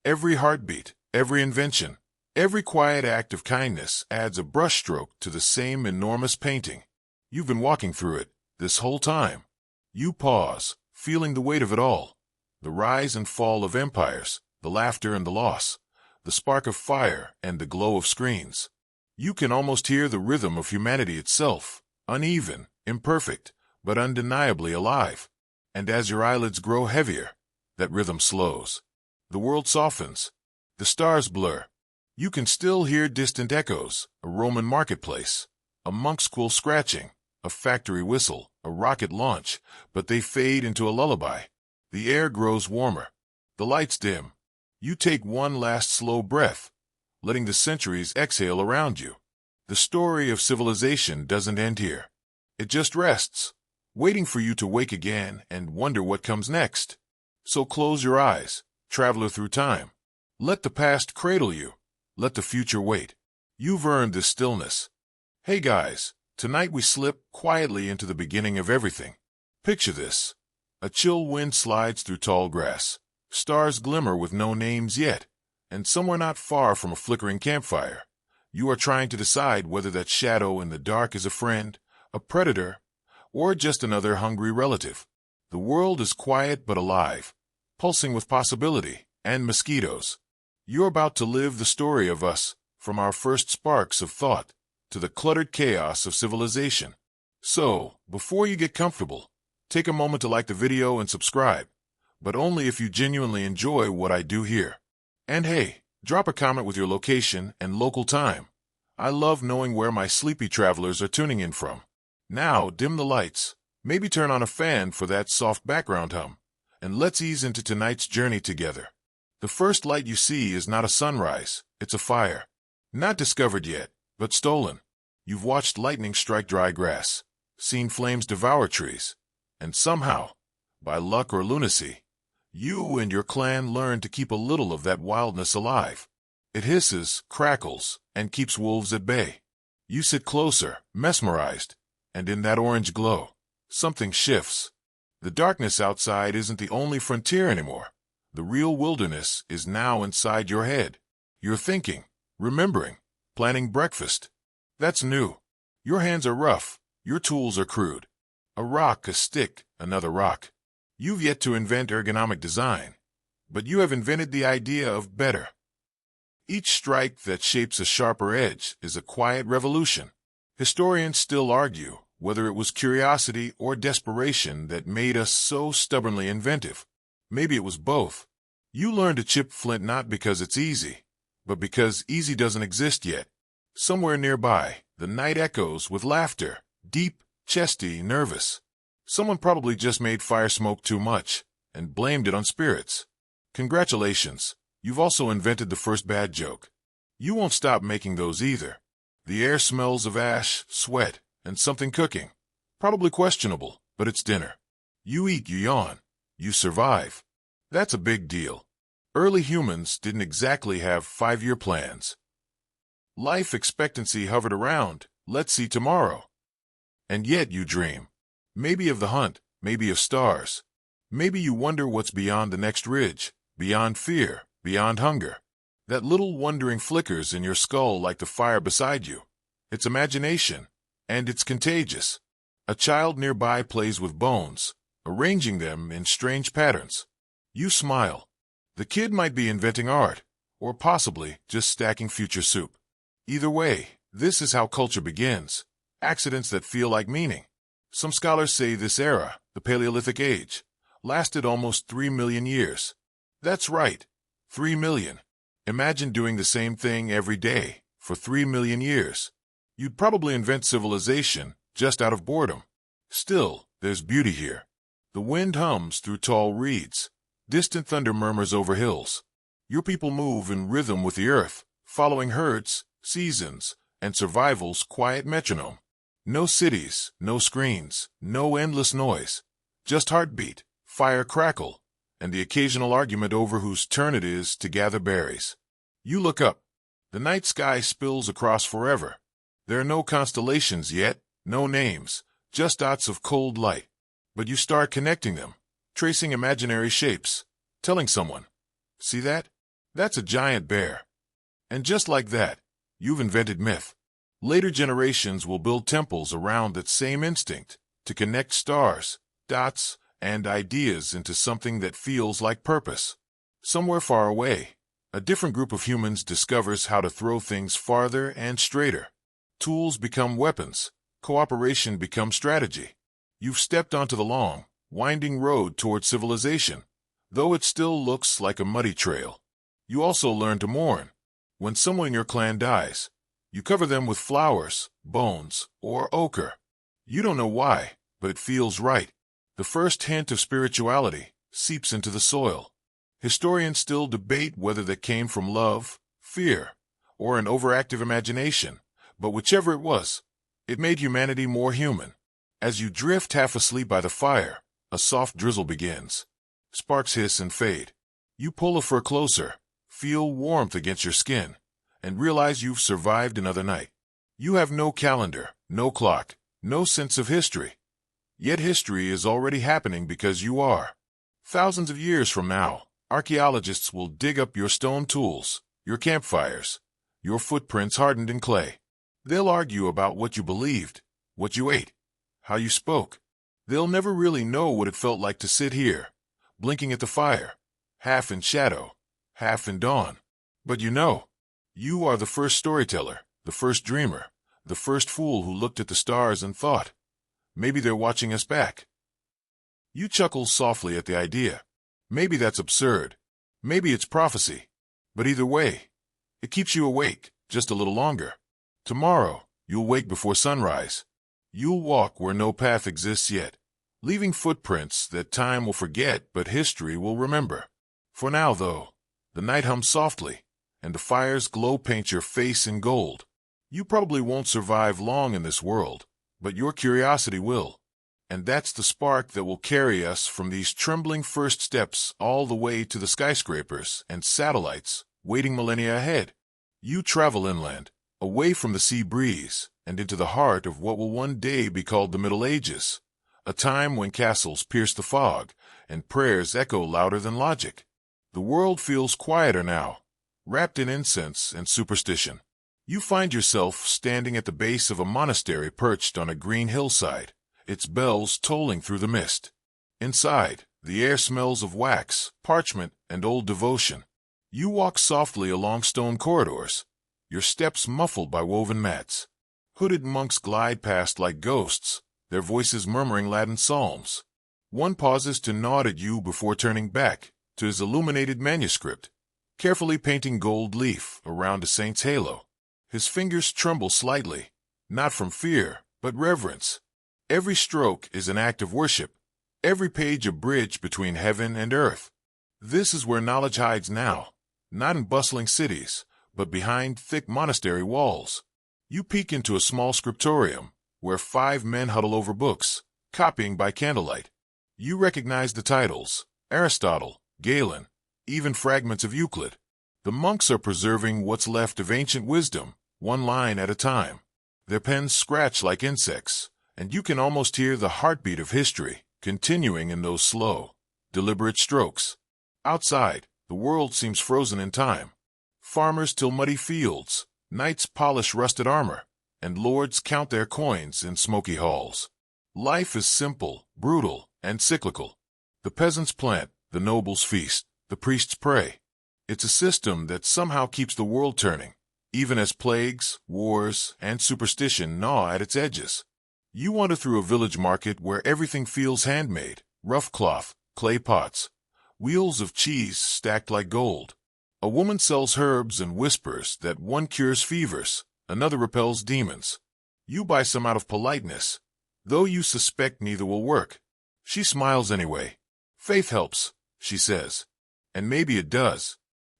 [SPEAKER 1] Every heartbeat, every invention, every quiet act of kindness adds a brushstroke to the same enormous painting. You've been walking through it this whole time. You pause, feeling the weight of it all. The rise and fall of empires, the laughter and the loss, the spark of fire and the glow of screens. You can almost hear the rhythm of humanity itself, uneven, imperfect, but undeniably alive. And as your eyelids grow heavier, that rhythm slows. The world softens. The stars blur. You can still hear distant echoes, a Roman marketplace, a monk's quill scratching, a factory whistle, a rocket launch, but they fade into a lullaby. The air grows warmer. The lights dim. You take one last slow breath, letting the centuries exhale around you. The story of civilization doesn't end here. It just rests, waiting for you to wake again and wonder what comes next. So close your eyes, traveler through time. Let the past cradle you. Let the future wait. You've earned this stillness. Hey guys, tonight we slip quietly into the beginning of everything. Picture this. A chill wind slides through tall grass. Stars glimmer with no names yet. And somewhere not far from a flickering campfire, you are trying to decide whether that shadow in the dark is a friend, a predator, or just another hungry relative. The world is quiet but alive, pulsing with possibility and mosquitoes. You're about to live the story of us, from our first sparks of thought to the cluttered chaos of civilization. So, before you get comfortable, take a moment to like the video and subscribe, but only if you genuinely enjoy what I do here. And hey, drop a comment with your location and local time. I love knowing where my sleepy travelers are tuning in from. Now, dim the lights, maybe turn on a fan for that soft background hum, and let's ease into tonight's journey together. The first light you see is not a sunrise, it's a fire. Not discovered yet, but stolen. You've watched lightning strike dry grass, seen flames devour trees, and somehow, by luck or lunacy, you and your clan learn to keep a little of that wildness alive. It hisses, crackles, and keeps wolves at bay. You sit closer, mesmerized, and in that orange glow, something shifts. The darkness outside isn't the only frontier anymore. The real wilderness is now inside your head. You're thinking, remembering, planning breakfast. That's new. Your hands are rough, your tools are crude. A rock, a stick, another rock. You've yet to invent ergonomic design, but you have invented the idea of better. Each strike that shapes a sharper edge is a quiet revolution. Historians still argue whether it was curiosity or desperation that made us so stubbornly inventive. Maybe it was both. You learn to chip flint not because it's easy, but because easy doesn't exist yet. Somewhere nearby, the night echoes with laughter, deep, chesty, nervous. Someone probably just made fire smoke too much and blamed it on spirits. Congratulations, you've also invented the first bad joke. You won't stop making those either. The air smells of ash, sweat, and something cooking. Probably questionable, but it's dinner. You eat, you yawn, you survive. That's a big deal. Early humans didn't exactly have 5-year plans. Life expectancy hovered around, let's see tomorrow. And yet you dream. Maybe of the hunt, maybe of stars. Maybe you wonder what's beyond the next ridge, beyond fear, beyond hunger. That little wondering flickers in your skull like the fire beside you. It's imagination, and it's contagious. A child nearby plays with bones, arranging them in strange patterns. You smile. The kid might be inventing art, or possibly just stacking future soup. Either way, this is how culture begins. Accidents that feel like meaning. Some scholars say this era, the Paleolithic Age, lasted almost 3 million years. That's right, 3 million. Imagine doing the same thing every day for 3 million years. You'd probably invent civilization just out of boredom. Still, there's beauty here. The wind hums through tall reeds. Distant thunder murmurs over hills. Your people move in rhythm with the earth, following herds, seasons, and survival's quiet metronome. No cities, no screens, no endless noise. Just heartbeat, fire crackle, and the occasional argument over whose turn it is to gather berries. You look up. The night sky spills across forever. There are no constellations yet, no names, just dots of cold light. But you start connecting them, tracing imaginary shapes, telling someone, see that? That's a giant bear. And just like that, you've invented myth. Later generations will build temples around that same instinct to connect stars, dots, and ideas into something that feels like purpose. Somewhere far away, a different group of humans discovers how to throw things farther and straighter. Tools become weapons, cooperation becomes strategy. You've stepped onto the long, winding road toward civilization, though it still looks like a muddy trail. You also learn to mourn. When someone in your clan dies, you cover them with flowers, bones, or ochre. You don't know why, but it feels right. The first hint of spirituality seeps into the soil. Historians still debate whether that came from love, fear, or an overactive imagination, but whichever it was, it made humanity more human. As you drift half asleep by the fire, a soft drizzle begins. Sparks hiss and fade. You pull a fur closer, feel warmth against your skin, and realize you've survived another night. You have no calendar, no clock, no sense of history. Yet history is already happening because you are. Thousands of years from now, archaeologists will dig up your stone tools, your campfires, your footprints hardened in clay. They'll argue about what you believed, what you ate, how you spoke. They'll never really know what it felt like to sit here, blinking at the fire, half in shadow, half in dawn. But you know, You are the first storyteller, the first dreamer, the first fool who looked at the stars and thought, maybe they're watching us back. You chuckle softly at the idea. Maybe that's absurd. Maybe it's prophecy. But either way, it keeps you awake just a little longer. Tomorrow, you'll wake before sunrise. You'll walk where no path exists yet, leaving footprints that time will forget but history will remember. For now, though, the night hums softly, and the fire's glow paints your face in gold. You probably won't survive long in this world, but your curiosity will. And that's the spark that will carry us from these trembling first steps all the way to the skyscrapers and satellites waiting millennia ahead. You travel inland, away from the sea breeze, and into the heart of what will one day be called the Middle Ages, a time when castles pierce the fog and prayers echo louder than logic. The world feels quieter now, wrapped in incense and superstition. You find yourself standing at the base of a monastery perched on a green hillside, its bells tolling through the mist. Inside, the air smells of wax, parchment, and old devotion. You walk softly along stone corridors, your steps muffled by woven mats. Hooded monks glide past like ghosts, their voices murmuring Latin psalms. One pauses to nod at you before turning back to his illuminated manuscript, carefully painting gold leaf around a saint's halo. His fingers tremble slightly, not from fear, but reverence. Every stroke is an act of worship, every page a bridge between heaven and earth. This is where knowledge hides now, not in bustling cities, but behind thick monastery walls. You peek into a small scriptorium, where 5 men huddle over books, copying by candlelight. You recognize the titles, Aristotle, Galen, even fragments of Euclid. The monks are preserving what's left of ancient wisdom, one line at a time. Their pens scratch like insects, and you can almost hear the heartbeat of history continuing in those slow, deliberate strokes. Outside, the world seems frozen in time. Farmers till muddy fields, knights polish rusted armor, and lords count their coins in smoky halls. Life is simple, brutal, and cyclical. The peasants plant, the nobles feast, the priests pray. It's a system that somehow keeps the world turning, even as plagues, wars, and superstition gnaw at its edges. You wander through a village market where everything feels handmade, rough cloth, clay pots, wheels of cheese stacked like gold. A woman sells herbs and whispers that one cures fevers, another repels demons. You buy some out of politeness, though you suspect neither will work. She smiles anyway. Faith helps, she says. And maybe it does.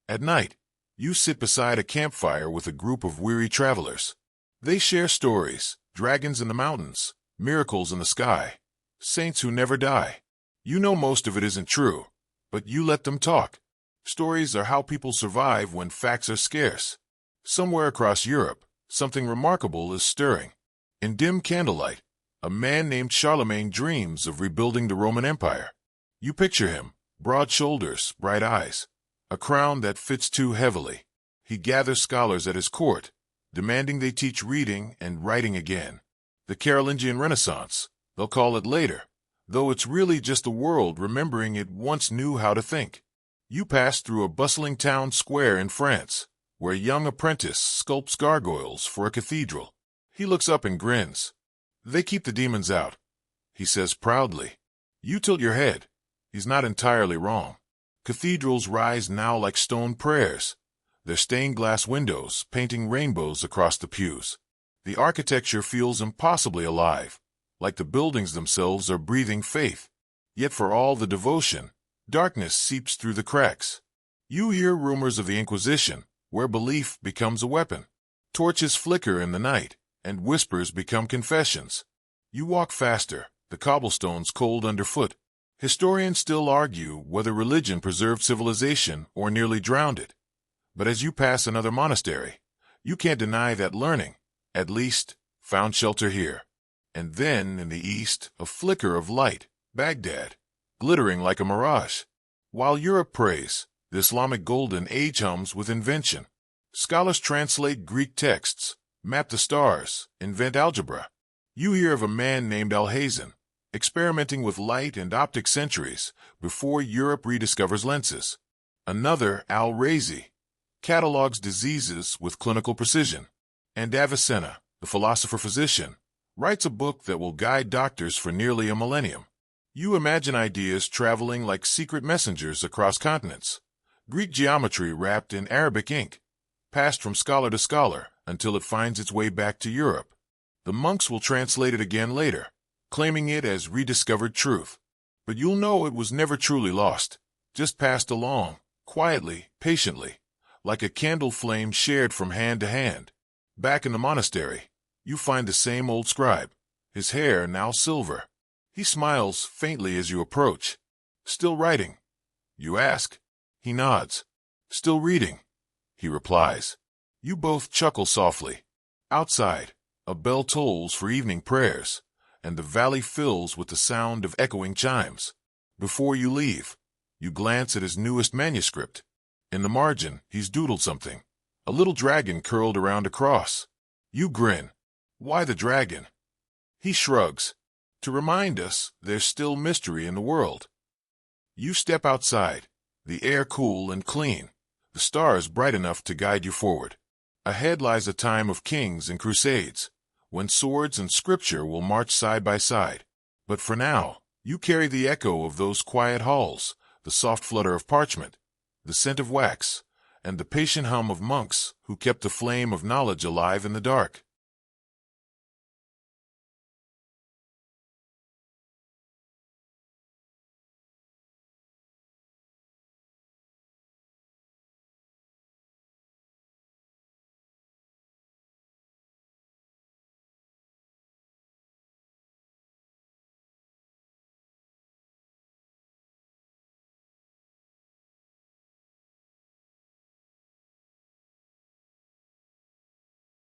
[SPEAKER 1] At night, you sit beside a campfire with a group of weary travelers. They share stories, dragons in the mountains, miracles in the sky, saints who never die. You know most of it isn't true, but you let them talk. Stories are how people survive when facts are scarce. Somewhere across Europe, something remarkable is stirring. In dim candlelight, a man named Charlemagne dreams of rebuilding the Roman Empire. You picture him, broad shoulders, bright eyes, a crown that fits too heavily. He gathers scholars at his court, demanding they teach reading and writing again. The Carolingian Renaissance, they'll call it later, though it's really just the world remembering it once knew how to think. You pass through a bustling town square in France, where a young apprentice sculpts gargoyles for a cathedral. He looks up and grins. They keep the demons out, he says proudly. You tilt your head. He's not entirely wrong. Cathedrals rise now like stone prayers, their stained glass windows painting rainbows across the pews. The architecture feels impossibly alive, like the buildings themselves are breathing faith. Yet for all the devotion, darkness seeps through the cracks. You hear rumors of the Inquisition, where belief becomes a weapon. Torches flicker in the night, and whispers become confessions. You walk faster, the cobblestones cold underfoot. Historians still argue whether religion preserved civilization or nearly drowned it. But as you pass another monastery, you can't deny that learning, at least, found shelter here. And then, in the east, a flicker of light, Baghdad, glittering like a mirage. While Europe prays, the Islamic Golden Age hums with invention. Scholars translate Greek texts, map the stars, invent algebra. You hear of a man named Alhazen, experimenting with light and optic centuries before Europe rediscovers lenses. Another, Al-Razi, catalogs diseases with clinical precision. And Avicenna, the philosopher-physician, writes a book that will guide doctors for nearly a millennium. You imagine ideas traveling like secret messengers across continents. Greek geometry wrapped in Arabic ink, passed from scholar to scholar until it finds its way back to Europe. The monks will translate it again later, claiming it as rediscovered truth. But you'll know it was never truly lost, just passed along, quietly, patiently, like a candle flame shared from hand to hand. Back in the monastery, you find the same old scribe, his hair now silver. He smiles faintly as you approach. Still writing? You ask. He nods. Still reading? He replies. You both chuckle softly. Outside, a bell tolls for evening prayers, and the valley fills with the sound of echoing chimes. Before you leave, you glance at his newest manuscript. In the margin, he's doodled something. A little dragon curled around a cross. You grin. Why the dragon? He shrugs. To remind us there's still mystery in the world. You step outside, the air cool and clean, the stars bright enough to guide you forward. Ahead lies a time of kings and crusades, when swords and scripture will march side by side. But for now, you carry the echo of those quiet halls, the soft flutter of parchment, the scent of wax, and the patient hum of monks who kept the flame of knowledge alive in the dark.